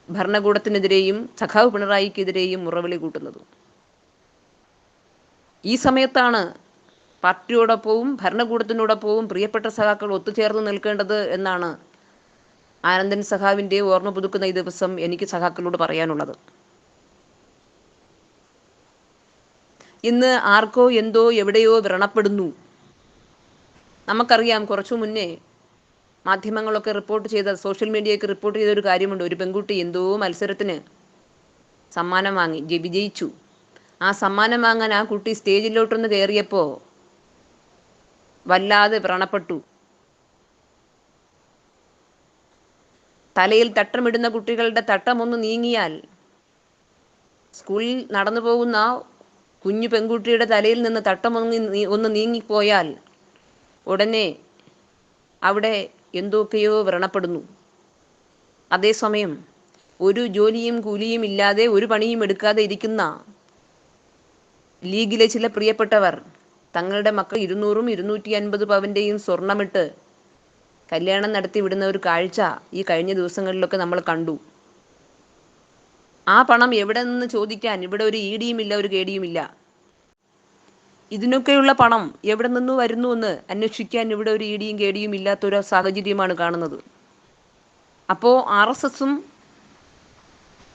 ഭരണകൂടത്തിനെതിരെയും സഖാവ് പിണറായിക്കെതിരെയും മുറവിളി കൂട്ടുന്നത്. ഈ സമയത്താണ് പാർട്ടിയോടൊപ്പവും ഭരണകൂടത്തിനോടൊപ്പവും പ്രിയപ്പെട്ട സഖാക്കൾ ഒത്തുചേർന്ന് നിൽക്കേണ്ടത് എന്നാണ് ആനന്ദൻ സഖാവിൻ്റെ ഓർമ്മ പുതുക്കുന്ന ഈ ദിവസം എനിക്ക് സഖാക്കളോട് പറയാനുള്ളത്. ഇന്ന് ആർക്കോ എന്തോ എവിടെയോ വ്രണപ്പെടുന്നു. നമുക്കറിയാം, കുറച്ചു മുന്നേ മാധ്യമങ്ങളൊക്കെ റിപ്പോർട്ട് ചെയ്ത, സോഷ്യൽ മീഡിയയൊക്കെ റിപ്പോർട്ട് ചെയ്ത ഒരു കാര്യമുണ്ട്. ഒരു പെൺകുട്ടി എന്തോ മത്സരത്തിന് സമ്മാനം വാങ്ങി വിജയിച്ചു. ആ സമ്മാനം വാങ്ങാൻ ആ കുട്ടി സ്റ്റേജിലോട്ടൊന്ന് കയറിയപ്പോൾ വല്ലാതെ വ്രണപ്പെട്ടു. തലയിൽ തട്ടമിടുന്ന കുട്ടികളുടെ തട്ടമൊന്ന് നീങ്ങിയാൽ, സ്കൂളിൽ നടന്നു പോകുന്ന കുഞ്ഞു പെൺകുട്ടിയുടെ തലയിൽ നിന്ന് ഒന്ന് നീങ്ങിപ്പോയാൽ ഉടനെ അവിടെ എന്തൊക്കെയോ വ്രണപ്പെടുന്നു. അതേസമയം ഒരു ജോലിയും കൂലിയും ഇല്ലാതെ ഒരു പണിയും എടുക്കാതെ ഇരിക്കുന്ന ലീഗിലെ ചില പ്രിയപ്പെട്ടവർ തങ്ങളുടെ മക്കൾ 200-250 പവൻ്റെയും സ്വർണ്ണമിട്ട് കല്യാണം നടത്തി വിടുന്ന ഒരു കാഴ്ച ഈ കഴിഞ്ഞ ദിവസങ്ങളിലൊക്കെ നമ്മൾ കണ്ടു. ആ പണം എവിടെ നിന്ന് ചോദിക്കാൻ ഇവിടെ ഒരു ഇഡിയുമില്ല, ഒരു കേഡിയുമില്ല. ഇതിനൊക്കെയുള്ള പണം എവിടെ നിന്ന് വരുന്നു എന്ന് അന്വേഷിക്കാൻ ഇവിടെ ഒരു ഇഡിയും കേഡിയും ഇല്ലാത്തൊരു സാഹചര്യമാണ് കാണുന്നത്. അപ്പോൾ RSSും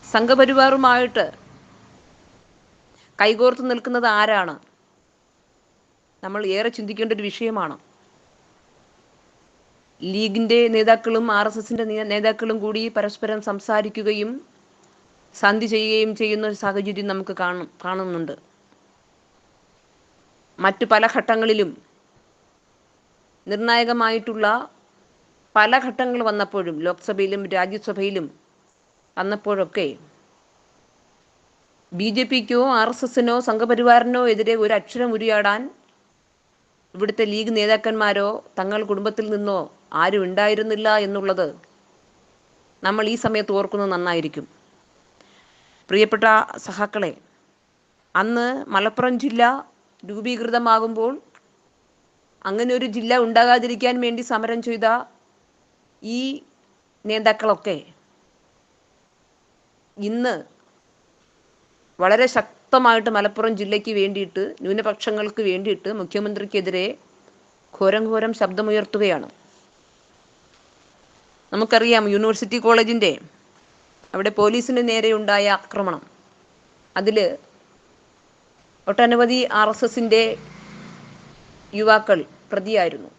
സംഘപരിവാറുമായിട്ട് കൈകോർത്ത് നിൽക്കുന്നത് ആരാണ്? നമ്മൾ ഏറെ ചിന്തിക്കേണ്ട ഒരു വിഷയമാണ്. ലീഗിൻ്റെ നേതാക്കളും RSSൻ്റെ നേതാക്കളും കൂടി പരസ്പരം സംസാരിക്കുകയും സന്ധി ചെയ്യുകയും ചെയ്യുന്ന ഒരു സാഹചര്യം നമുക്ക് കാണുന്നുണ്ട്. മറ്റു പല ഘട്ടങ്ങളിലും നിർണായകമായിട്ടുള്ള പല ഘട്ടങ്ങൾ വന്നപ്പോഴും ലോക്സഭയിലും രാജ്യസഭയിലും വന്നപ്പോഴൊക്കെ BJPക്കോ RSSനോ സംഘപരിവാറിനോ എതിരെ ഒരു അക്ഷരം ഉരിയാടാൻ ഇവിടുത്തെ ലീഗ് നേതാക്കന്മാരോ തങ്ങൾ കുടുംബത്തിൽ നിന്നോ ആരും ഉണ്ടായിരുന്നില്ല എന്നുള്ളത് നമ്മൾ ഈ സമയത്ത് ഓർക്കുന്നത് നന്നായിരിക്കും. പ്രിയപ്പെട്ട സഹാക്കളെ, അന്ന് മലപ്പുറം ജില്ല രൂപീകൃതമാകുമ്പോൾ അങ്ങനെ ഒരു ജില്ല ഉണ്ടാകാതിരിക്കാൻ വേണ്ടി സമരം ചെയ്ത ഈ നേതാക്കളൊക്കെ ഇന്ന് വളരെ ശക്തമായിട്ട് മലപ്പുറം ജില്ലയ്ക്ക് വേണ്ടിയിട്ട്, ന്യൂനപക്ഷങ്ങൾക്ക് വേണ്ടിയിട്ട് മുഖ്യമന്ത്രിക്കെതിരെ ഘോരം ശബ്ദമുയർത്തുകയാണ്. നമുക്കറിയാം, യൂണിവേഴ്സിറ്റി കോളേജിൻ്റെ അവിടെ പോലീസിന് നേരെയുണ്ടായ ആക്രമണം, അതിൽ ഒട്ടനവധി RSSൻ്റെ യുവാക്കൾ പ്രതിയായിരുന്നു.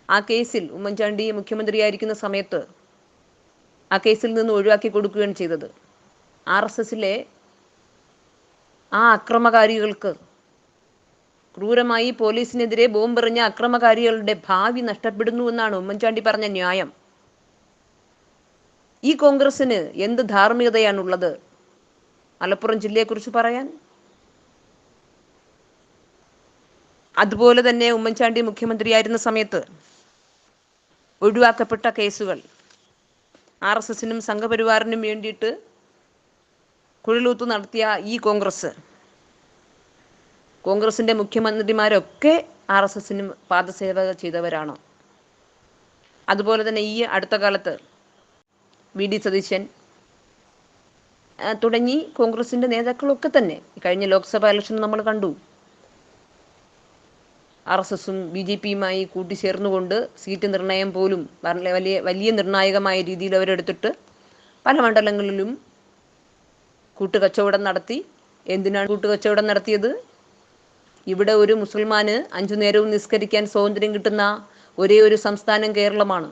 ആ കേസിൽ ഉമ്മൻചാണ്ടി മുഖ്യമന്ത്രിയായിരിക്കുന്ന സമയത്ത് ആ കേസിൽ നിന്ന് ഒഴിവാക്കി കൊടുക്കുകയാണ് ചെയ്തത്. RSSലെ ആ അക്രമകാരികൾക്ക്, ക്രൂരമായി പോലീസിനെതിരെ ബോംബെറിഞ്ഞ അക്രമകാരികളുടെ ഭാവി നഷ്ടപ്പെടുന്നു എന്നാണ് ഉമ്മൻചാണ്ടി പറഞ്ഞ ന്യായം. ഈ കോൺഗ്രസ്സിന് എന്ത് ധാർമ്മികതയാണുള്ളത് മലപ്പുറം ജില്ലയെക്കുറിച്ച് പറയാൻ? അതുപോലെ തന്നെ ഉമ്മൻചാണ്ടി മുഖ്യമന്ത്രിയായിരുന്ന സമയത്ത് ഒഴിവാക്കപ്പെട്ട കേസുകൾ RSSനും സംഘപരിവാറിനും വേണ്ടിയിട്ട് കുഴലൂത്ത് നടത്തിയ ഈ കോൺഗ്രസിൻ്റെ മുഖ്യമന്ത്രിമാരൊക്കെ RSSനും പാദസേവ ചെയ്തവരാണ്. അതുപോലെ തന്നെ ഈ അടുത്ത കാലത്ത് VD സതീശൻ തുടങ്ങി കോൺഗ്രസിൻ്റെ നേതാക്കളൊക്കെ തന്നെ കഴിഞ്ഞ ലോക്സഭാ ഇലക്ഷൻ നമ്മൾ കണ്ടു. RSSും BJPയുമായി കൂട്ടിച്ചേർന്നുകൊണ്ട് സീറ്റ് നിർണയം പോലും വലിയ നിർണായകമായ രീതിയിൽ അവരെടുത്തിട്ട് പല മണ്ഡലങ്ങളിലും കൂട്ടുകച്ചവടം നടത്തി. എന്തിനാണ് കൂട്ടുകച്ചവടം നടത്തിയത്? ഇവിടെ ഒരു മുസൽമാന് 5 നേരവും നിസ്കരിക്കാൻ സ്വാതന്ത്ര്യം കിട്ടുന്ന ഒരേ ഒരു സംസ്ഥാനം കേരളമാണ്.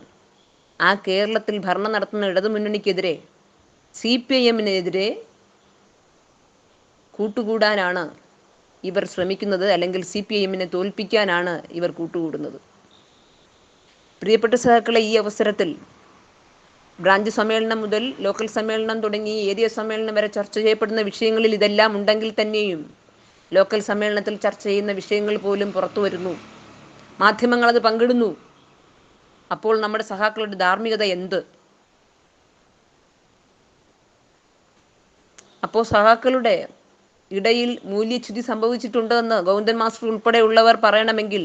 ആ കേരളത്തിൽ ഭരണം നടത്തുന്ന ഇടതുമുന്നണിക്കെതിരെ, CPIMനെതിരെ കൂട്ടുകൂടാനാണ് ഇവർ ശ്രമിക്കുന്നത്, അല്ലെങ്കിൽ CPIMനെ തോൽപ്പിക്കാനാണ് ഇവർ കൂട്ടുകൂടുന്നത്. പ്രിയപ്പെട്ട സഹാക്കളെ, ഈ അവസരത്തിൽ ബ്രാഞ്ച് സമ്മേളനം മുതൽ ലോക്കൽ സമ്മേളനം തുടങ്ങി ഏരിയ സമ്മേളനം വരെ ചർച്ച ചെയ്യപ്പെടുന്ന വിഷയങ്ങളിൽ ഇതെല്ലാം ഉണ്ടെങ്കിൽ തന്നെയും ലോക്കൽ സമ്മേളനത്തിൽ ചർച്ച ചെയ്യുന്ന വിഷയങ്ങൾ പോലും പുറത്തു വരുന്നു, മാധ്യമങ്ങളത് പങ്കിടുന്നു. അപ്പോൾ നമ്മുടെ സഹാക്കളുടെ ധാർമ്മികത എന്ത്? അപ്പോൾ സഹാക്കളുടെ ഇടയിൽ മൂല്യച്യുതി സംഭവിച്ചിട്ടുണ്ടെന്ന് ഗൗതം മാസ്റ്റർ ഉൾപ്പെടെയുള്ളവർ പറയണമെങ്കിൽ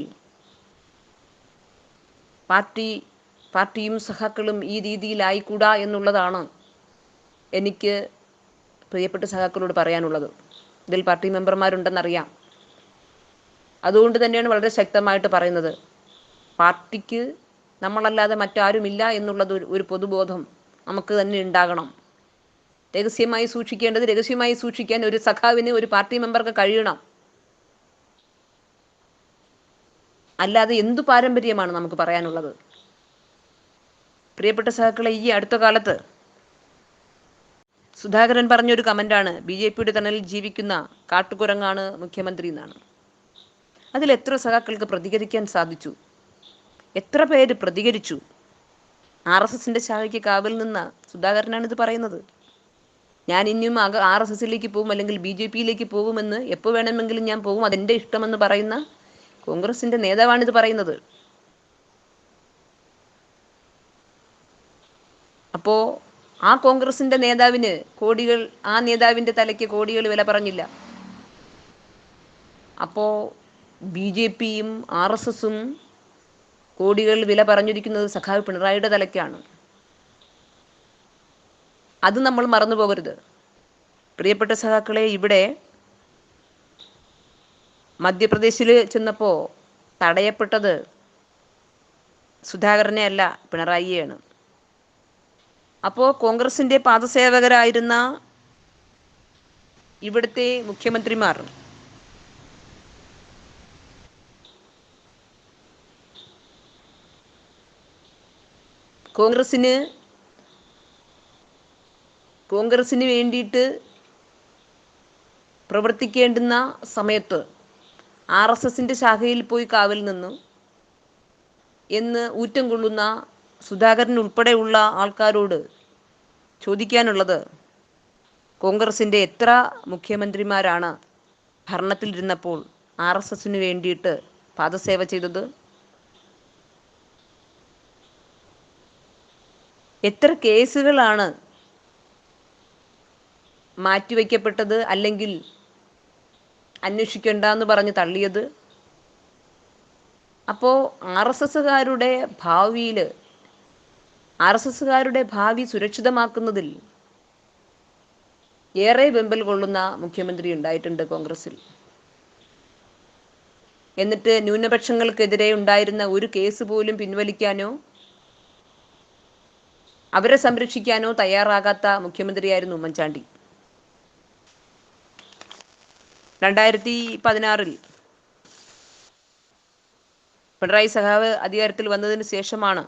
പാർട്ടിയും സഹാക്കളും ഈ രീതിയിലായിക്കൂടാ എന്നുള്ളതാണ് എനിക്ക് പ്രിയപ്പെട്ട സഹാക്കളോട് പറയാനുള്ളത്. ഇതിൽ പാർട്ടി മെമ്പർമാരുണ്ടെന്നറിയാം. അതുകൊണ്ട് തന്നെയാണ് വളരെ ശക്തമായിട്ട് പറയുന്നത്, പാർട്ടിക്ക് നമ്മളല്ലാതെ മറ്റാരുമില്ല എന്നുള്ളത് ഒരു പൊതുബോധം നമുക്ക് തന്നെ ഉണ്ടാകണം. രഹസ്യമായി സൂക്ഷിക്കേണ്ടത് രഹസ്യമായി സൂക്ഷിക്കാൻ ഒരു സഖാവിന്, ഒരു പാർട്ടി മെമ്പർക്ക് കഴിയണം. അല്ലാതെ എന്തു പാരമ്പര്യമാണ് നമുക്ക് പറയാനുള്ളത്? പ്രിയപ്പെട്ട സഹാക്കളെ, ഈ അടുത്ത കാലത്ത് സുധാകരൻ പറഞ്ഞൊരു കമൻ്റാണ്, BJPയുടെ തണലിൽ ജീവിക്കുന്ന കാട്ടുകുരങ്ങാണ് മുഖ്യമന്ത്രി എന്നാണ്. അതിൽ എത്ര സഹാക്കൾക്ക് പ്രതികരിക്കാൻ സാധിച്ചു? എത്ര പേര് പ്രതികരിച്ചു? RSSൻ്റെ ശാഖയ്ക്ക് കാവൽ നിന്ന സുധാകരനാണ് ഇത് പറയുന്നത്. ഞാൻ ഇനിയും RSSലേക്ക് പോകും, അല്ലെങ്കിൽ BJPയിലേക്ക് പോകുമെന്ന്, എപ്പോൾ വേണമെങ്കിലും ഞാൻ പോകും, അതെൻ്റെ ഇഷ്ടമെന്ന് പറയുന്ന കോൺഗ്രസിൻ്റെ നേതാവാണിത് പറയുന്നത്. അപ്പോൾ ആ കോൺഗ്രസിൻ്റെ നേതാവിന് കോടികൾ, ആ നേതാവിൻ്റെ തലയ്ക്ക് കോടികൾ വില പറഞ്ഞില്ല. അപ്പോൾ BJPയും RSSും കോടികൾ വില പറഞ്ഞിരിക്കുന്നത് സഖാവ് പിണറായിയുടെ തലയ്ക്കാണ്. അത് നമ്മൾ മറന്നു പോകരുത്. പ്രിയപ്പെട്ട സഖാക്കളെ, ഇവിടെ മധ്യപ്രദേശിൽ ചെന്നപ്പോൾ തടയപ്പെട്ടത് സുധാകരനെ അല്ല, പിണറായിയെയാണ്. അപ്പോൾ കോൺഗ്രസിൻ്റെ പാദസേവകരായിരുന്ന ഇവിടുത്തെ മുഖ്യമന്ത്രിമാർ കോൺഗ്രസിന് വേണ്ടിയിട്ട് പ്രവർത്തിക്കേണ്ടുന്ന സമയത്ത് RSSന്റെ ശാഖയിൽ പോയി കാവൽ നിന്നു എന്ന് ഊറ്റം കൊള്ളുന്ന സുധാകരൻ ഉൾപ്പെടെയുള്ള ആൾക്കാരോട് ചോദിക്കാനുള്ളത്, കോൺഗ്രസിൻ്റെ എത്ര മുഖ്യമന്ത്രിമാരാണ് ഭരണത്തിലിരുന്നപ്പോൾ RSSന് വേണ്ടിയിട്ട് പാദസേവ ചെയ്തത്? എത്ര കേസുകളാണ് മാറ്റിവെക്കപ്പെട്ടത്, അല്ലെങ്കിൽ അന്വേഷിക്കേണ്ട എന്ന് പറഞ്ഞ് തള്ളിയത്? അപ്പോൾ RSSകാരുടെ ഭാവി സുരക്ഷിതമാക്കുന്നതിൽ ഏറെ വെമ്പൽ കൊള്ളുന്ന മുഖ്യമന്ത്രി ഉണ്ടായിട്ടുണ്ട് കോൺഗ്രസിൽ. എന്നിട്ട് ന്യൂനപക്ഷങ്ങൾക്കെതിരെ ഉണ്ടായിരുന്ന ഒരു കേസ് പോലും പിൻവലിക്കാനോ അവരെ സംരക്ഷിക്കാനോ തയ്യാറാകാത്ത മുഖ്യമന്ത്രിയായിരുന്നു ഉമ്മൻചാണ്ടി. 2016 പിണറായി സഖാവ് അധികാരത്തിൽ വന്നതിന് ശേഷമാണ്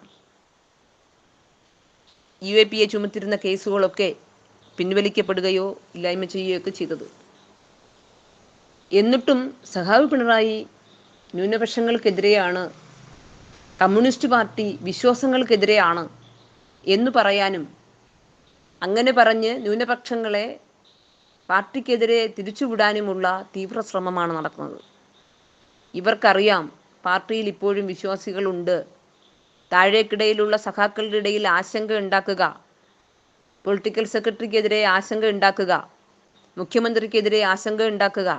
UAPയെ ചുമത്തിരുന്ന കേസുകളൊക്കെ പിൻവലിക്കപ്പെടുകയോ ഇല്ലായ്മ ചെയ്യുകയൊക്കെ ചെയ്തത്. എന്നിട്ടും സഖാവ് പിണറായി ന്യൂനപക്ഷങ്ങൾക്കെതിരെയാണ്, കമ്മ്യൂണിസ്റ്റ് പാർട്ടി വിശ്വാസങ്ങൾക്കെതിരെയാണ് എന്ന് പറയാനും, അങ്ങനെ പറഞ്ഞ് ന്യൂനപക്ഷങ്ങളെ പാർട്ടിക്കെതിരെ തിരിച്ചുവിടാനുമുള്ള തീവ്ര ശ്രമമാണ് നടക്കുന്നത്. ഇവർക്കറിയാം പാർട്ടിയിൽ ഇപ്പോഴും വിശ്വാസികളുണ്ട്. താഴേക്കിടയിലുള്ള സഖാക്കളുടെ ഇടയിൽ ആശങ്ക ഉണ്ടാക്കുക, പൊളിറ്റിക്കൽ സെക്രട്ടറിക്കെതിരെ ആശങ്ക ഉണ്ടാക്കുക, മുഖ്യമന്ത്രിക്കെതിരെ ആശങ്ക ഉണ്ടാക്കുക.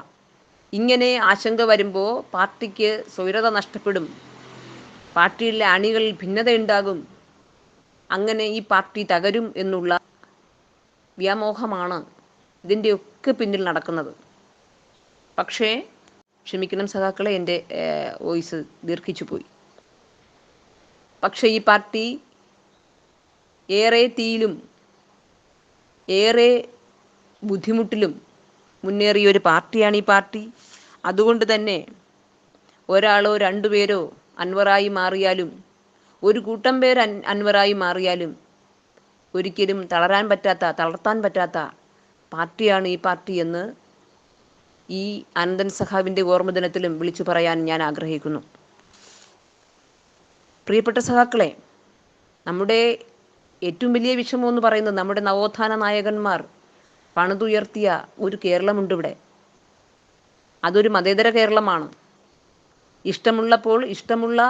ഇങ്ങനെ ആശങ്ക വരുമ്പോൾ പാർട്ടിക്ക് സ്വൈരത നഷ്ടപ്പെടും, പാർട്ടിയിലെ അണികളിൽ ഭിന്നതയുണ്ടാകും, അങ്ങനെ ഈ പാർട്ടി തകരും എന്നുള്ള വ്യാമോഹമാണ് ഇതിൻ്റെയൊക്കെ പിന്നിൽ നടക്കുന്നത്. പക്ഷേ ക്ഷമിക്കണം സഖാക്കളെ, എൻ്റെ വോയിസ് ദീർഘിച്ചു പോയി. പക്ഷേ ഈ പാർട്ടി ഏറെ തീയിലും ഏറെ ബുദ്ധിമുട്ടിലും മുന്നേറിയ ഒരു പാർട്ടിയാണ് ഈ പാർട്ടി. അതുകൊണ്ട് തന്നെ ഒരാളോ രണ്ടുപേരോ അൻവറായി മാറിയാലും, ഒരു കൂട്ടം പേര് അൻവറായി മാറിയാലും ഒരിക്കലും തളർത്താൻ പറ്റാത്ത പാർട്ടിയാണ് ഈ പാർട്ടി എന്ന് ഈ അനന്തൻ സഖാവിൻ്റെ ഓർമ്മദിനത്തിലും വിളിച്ചു പറയാൻ ഞാൻ ആഗ്രഹിക്കുന്നു. പ്രിയപ്പെട്ട സഖാക്കളെ, നമ്മുടെ ഏറ്റവും വലിയ വിഷമം എന്ന് പറയുന്നത് നമ്മുടെ നവോത്ഥാന നായകന്മാർ പണിതുയർത്തിയ ഒരു കേരളമുണ്ട് ഇവിടെ. അതൊരു മതേതര കേരളമാണ്. ഇഷ്ടമുള്ളപ്പോൾ ഇഷ്ടമുള്ള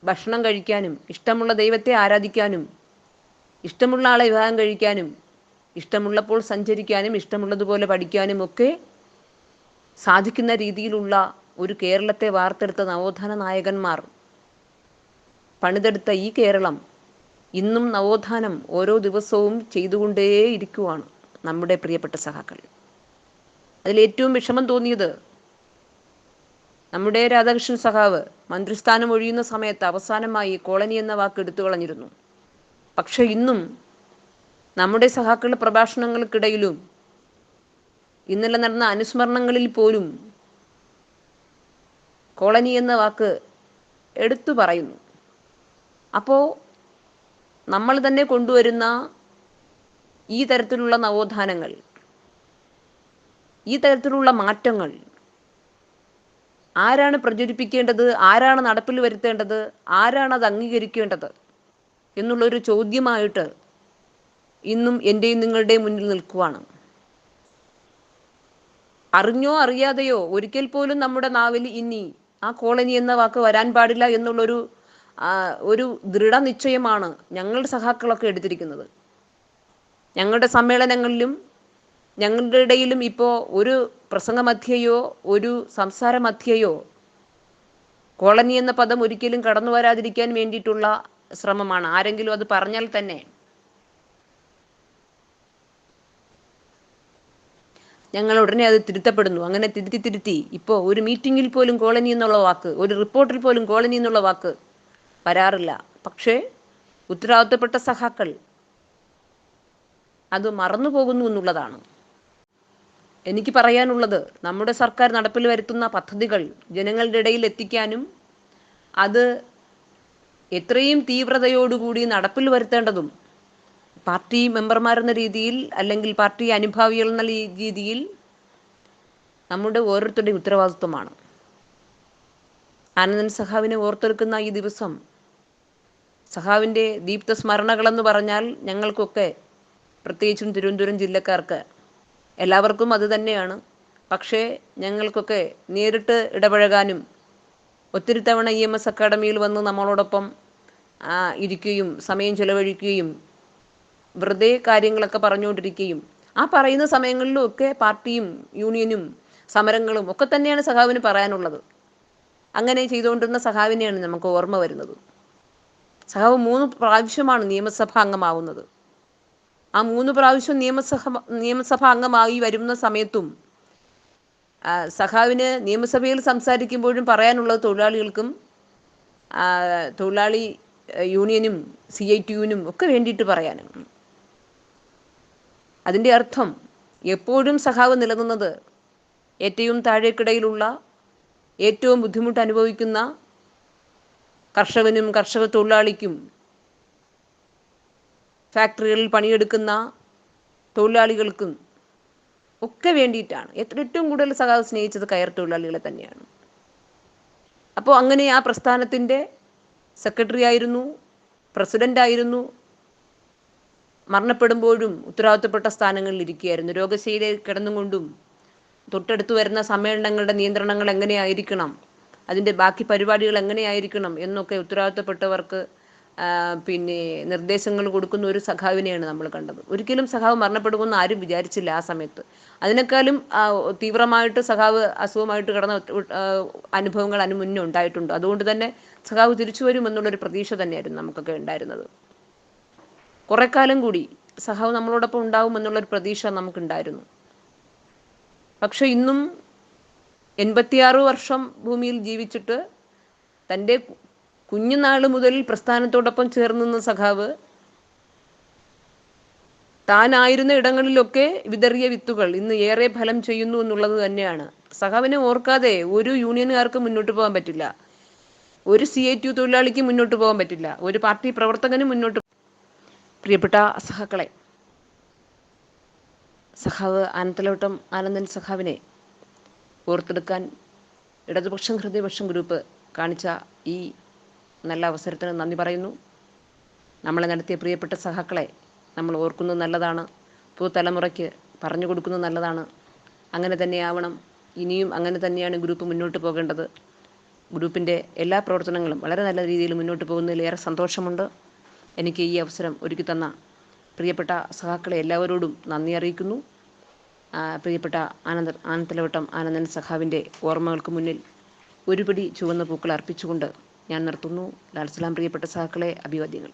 ഭക്ഷണം കഴിക്കാനും, ഇഷ്ടമുള്ള ദൈവത്തെ ആരാധിക്കാനും, ഇഷ്ടമുള്ള ആളെ വിവാഹം കഴിക്കാനും, ഇഷ്ടമുള്ളപ്പോൾ സഞ്ചരിക്കാനും, ഇഷ്ടമുള്ളതുപോലെ പഠിക്കാനും ഒക്കെ സാധിക്കുന്ന രീതിയിലുള്ള ഒരു കേരളത്തെ വാർത്തെടുത്ത നവോത്ഥാന നായകന്മാർ പണിതെടുത്ത ഈ കേരളം ഇന്നും നവോത്ഥാനം ഓരോ ദിവസവും ചെയ്തുകൊണ്ടേയിരിക്കുവാണ് നമ്മുടെ പ്രിയപ്പെട്ട സഖാക്കൾ. അതിലേറ്റവും വിഷമം തോന്നിയത് നമ്മുടെ രാധാകൃഷ്ണൻ സഖാവ് മന്ത്രിസ്ഥാനം ഒഴിയുന്ന സമയത്ത് അവസാനമായി കോളനി എന്ന വാക്ക് എടുത്തു കളഞ്ഞിരുന്നു. പക്ഷെ ഇന്നും നമ്മുടെ സഖാക്കളുടെ പ്രഭാഷണങ്ങൾക്കിടയിലും ഇന്നലെ നടന്ന അനുസ്മരണങ്ങളിൽ പോലും കോളനി എന്ന വാക്ക് എടുത്തു പറയുന്നു. അപ്പോൾ നമ്മൾ തന്നെ കൊണ്ടുവരുന്ന ഈ തരത്തിലുള്ള നവോത്ഥാനങ്ങൾ, ഈ തരത്തിലുള്ള മാറ്റങ്ങൾ ആരാണ് പ്രചരിപ്പിക്കേണ്ടത്, ആരാണ് നടപ്പിൽ വരുത്തേണ്ടത്, ആരാണ് അത് അംഗീകരിക്കേണ്ടത് എന്നുള്ളൊരു ചോദ്യമായിട്ട് ഇന്നും എൻ്റെയും നിങ്ങളുടെയും മുന്നിൽ നിൽക്കുവാണ്. അറിഞ്ഞോ അറിയാതെയോ ഒരിക്കൽ പോലും നമ്മുടെ നാവിൽ ഇനി ആ കോളനി എന്ന വാക്ക് വരാൻ പാടില്ല എന്നുള്ളൊരു ഒരു ദൃഢനിശ്ചയമാണ് ഞങ്ങളുടെ സഖാക്കളൊക്കെ എടുത്തിരിക്കുന്നത്. ഞങ്ങളുടെ സമ്മേളനങ്ങളിലും ഞങ്ങളുടെ ഇടയിലും ഇപ്പോൾ ഒരു പ്രസംഗമധ്യയോ ഒരു സംസാരമധ്യയോ കോളനി എന്ന പദം ഒരിക്കലും കടന്നു വരാതിരിക്കാൻ വേണ്ടിയിട്ടുള്ള ശ്രമമാണ്. ആരെങ്കിലും അത് പറഞ്ഞാൽ തന്നെ ഞങ്ങൾ ഉടനെ അത് തിരുത്തപ്പെടുന്നു. അങ്ങനെ തിരുത്തി ഇപ്പോൾ ഒരു മീറ്റിങ്ങിൽ പോലും കോളനി എന്നുള്ള വാക്ക്, ഒരു റിപ്പോർട്ടിൽ പോലും കോളനി എന്നുള്ള വാക്ക് വരാറില്ല. പക്ഷേ ഉത്തരവാദിത്തപ്പെട്ട സഖാക്കൾ അത് മറന്നു പോകുന്നു എന്നുള്ളതാണ് എനിക്ക് പറയാനുള്ളത്. നമ്മുടെ സർക്കാർ നടപ്പിൽ വരുത്തുന്ന പദ്ധതികൾ ജനങ്ങളുടെ ഇടയിൽ എത്തിക്കാനും അത് എത്രയും തീവ്രതയോടുകൂടി നടപ്പിൽ വരുത്തേണ്ടതും പാർട്ടി മെമ്പർമാരെന്ന രീതിയിൽ, അല്ലെങ്കിൽ പാർട്ടി അനുഭാവികൾ എന്ന രീതിയിൽ നമ്മുടെ ഓരോരുത്തരുടെയും ഉത്തരവാദിത്വമാണ്. ആനന്ദൻ സഖാവിനെ ഓർത്തെടുക്കുന്ന ഈ ദിവസം സഖാവിൻ്റെ ദീപ്ത സ്മരണകളെന്ന് പറഞ്ഞാൽ ഞങ്ങൾക്കൊക്കെ, പ്രത്യേകിച്ചും തിരുവനന്തപുരം ജില്ലക്കാർക്ക് എല്ലാവർക്കും അത് തന്നെയാണ്. പക്ഷേ ഞങ്ങൾക്കൊക്കെ നേരിട്ട് ഇടപഴകാനും ഒത്തിരി തവണ EMS അക്കാഡമിയിൽ വന്ന് നമ്മളോടൊപ്പം ഇരിക്കുകയും സമയം ചിലവഴിക്കുകയും വെറുതെ കാര്യങ്ങളൊക്കെ പറഞ്ഞുകൊണ്ടിരിക്കുകയും ആ പറയുന്ന സമയങ്ങളിലും ഒക്കെ പാർട്ടിയും യൂണിയനും സമരങ്ങളും ഒക്കെ തന്നെയാണ് സഖാവിന് പറയാനുള്ളത്. അങ്ങനെ ചെയ്തുകൊണ്ടിരുന്ന സഖാവിനെയാണ് നമുക്ക് ഓർമ്മ വരുന്നത്. സഖാവ് 3 പ്രാവശ്യമാണ് നിയമസഭാ അംഗമാവുന്നത്. ആ 3 പ്രാവശ്യം നിയമസഭാ അംഗമായി വരുന്ന സമയത്തും സഖാവിന് നിയമസഭയിൽ സംസാരിക്കുമ്പോഴും പറയാനുള്ളത് തൊഴിലാളികൾക്കും തൊഴിലാളി യൂണിയനും CITUവിനും ഒക്കെ വേണ്ടിയിട്ട് പറയാനാണ്. അതിൻ്റെ അർത്ഥം എപ്പോഴും സഖാവ് നിലനിന്നത് ഏറ്റവും താഴേക്കിടയിലുള്ള, ഏറ്റവും ബുദ്ധിമുട്ട് അനുഭവിക്കുന്ന കർഷകനും കർഷക തൊഴിലാളിക്കും, ഫാക്ടറികളിൽ പണിയെടുക്കുന്ന തൊഴിലാളികൾക്കും ഒക്കെ വേണ്ടിയിട്ടാണ്. ഏറ്റവും കൂടുതൽ സഖാവ് സ്നേഹിച്ചത് കയർ തൊഴിലാളികളെ തന്നെയാണ്. അപ്പോൾ അങ്ങനെ ആ പ്രസ്ഥാനത്തിൻ്റെ സെക്രട്ടറി ആയിരുന്നു, പ്രസിഡൻ്റായിരുന്നു. മരണപ്പെടുമ്പോഴും ഉത്തരവാദിത്തപ്പെട്ട സ്ഥാനങ്ങളിൽ ഇരിക്കുകയായിരുന്നു. രോഗശൈലിയിൽ കിടന്നുകൊണ്ടും തൊട്ടടുത്ത് വരുന്ന സമ്മേളനങ്ങളുടെ നിയന്ത്രണങ്ങൾ എങ്ങനെയായിരിക്കണം, അതിൻ്റെ ബാക്കി പരിപാടികൾ എങ്ങനെയായിരിക്കണം എന്നൊക്കെ ഉത്തരവാദിത്തപ്പെട്ടവർക്ക് നിർദ്ദേശങ്ങൾ കൊടുക്കുന്ന ഒരു സഖാവിനെയാണ് നമ്മൾ കണ്ടത്. ഒരിക്കലും സഖാവ് മരണപ്പെടുമെന്ന് ആരും വിചാരിച്ചില്ല ആ സമയത്ത്. അതിനേക്കാളും തീവ്രമായിട്ട് സഖാവ് അസുഖമായിട്ട് കിടന്ന അനുഭവങ്ങൾ അതിന് മുന്നേ ഉണ്ടായിട്ടുണ്ട്. അതുകൊണ്ട് തന്നെ സഖാവ് തിരിച്ചു വരുമെന്നുള്ളൊരു പ്രതീക്ഷ തന്നെയായിരുന്നു നമുക്കൊക്കെ ഉണ്ടായിരുന്നത്. കുറേ കാലം കൂടി സഖാവ് നമ്മളോടൊപ്പം ഉണ്ടാവുമെന്നുള്ളൊരു പ്രതീക്ഷ നമുക്കുണ്ടായിരുന്നു. പക്ഷെ ഇന്നും 86 വർഷം ഭൂമിയിൽ ജീവിച്ചിട്ട് തൻ്റെ കുഞ്ഞുനാൾ മുതൽ പ്രസ്ഥാനത്തോടൊപ്പം ചേർന്ന് നിന്ന സഖാവ് താനായിരുന്ന ഇടങ്ങളിലൊക്കെ വിതറിയ വിത്തുകൾ ഇന്ന് ഏറെ ഫലം ചെയ്യുന്നു എന്നുള്ളത് തന്നെയാണ്. സഖാവിനെ ഓർക്കാതെ ഒരു യൂണിയനുകാർക്ക് മുന്നോട്ട് പോകാൻ പറ്റില്ല, ഒരു CITU തൊഴിലാളിക്ക് മുന്നോട്ട് പോകാൻ പറ്റില്ല, ഒരു പാർട്ടി പ്രവർത്തകനും മുന്നോട്ട്. പ്രിയപ്പെട്ട സഖാക്കളെ, സഖാവ് ആനന്ദൻ സഖാവിനെ ഓർത്തെടുക്കാൻ ഇടതുപക്ഷം ഹൃദയപക്ഷം ഗ്രൂപ്പ് കാണിച്ച ഈ നല്ല അവസരത്തിന് നന്ദി പറയുന്നു. നമ്മളെ നടത്തിയ പ്രിയപ്പെട്ട സഖാക്കളെ നമ്മൾ ഓർക്കുന്നത് നല്ലതാണ്, പുതുതലമുറയ്ക്ക് പറഞ്ഞു കൊടുക്കുന്നത് നല്ലതാണ്. അങ്ങനെ തന്നെയാവണം. ഇനിയും അങ്ങനെ തന്നെയാണ് ഗ്രൂപ്പ് മുന്നോട്ട് പോകേണ്ടത്. ഗ്രൂപ്പിൻ്റെ എല്ലാ പ്രവർത്തനങ്ങളും വളരെ നല്ല രീതിയിൽ മുന്നോട്ട് പോകുന്നതിൽ ഏറെ സന്തോഷമുണ്ട്. എനിക്ക് ഈ അവസരം ഒരുക്കി തന്ന പ്രിയപ്പെട്ട സഖാക്കളെ എല്ലാവരോടും നന്ദി അറിയിക്കുന്നു. പ്രിയപ്പെട്ട ആനന്ദൻ സഖാവിൻ്റെ ഓർമ്മകൾക്ക് മുന്നിൽ ഒരുപിടി ചുവന്ന പൂക്കൾ അർപ്പിച്ചുകൊണ്ട് ഞാൻ നിർത്തുന്നു. ലാൽ സലാം. പ്രിയപ്പെട്ട സഖാക്കളെ, അഭിവാദ്യങ്ങൾ.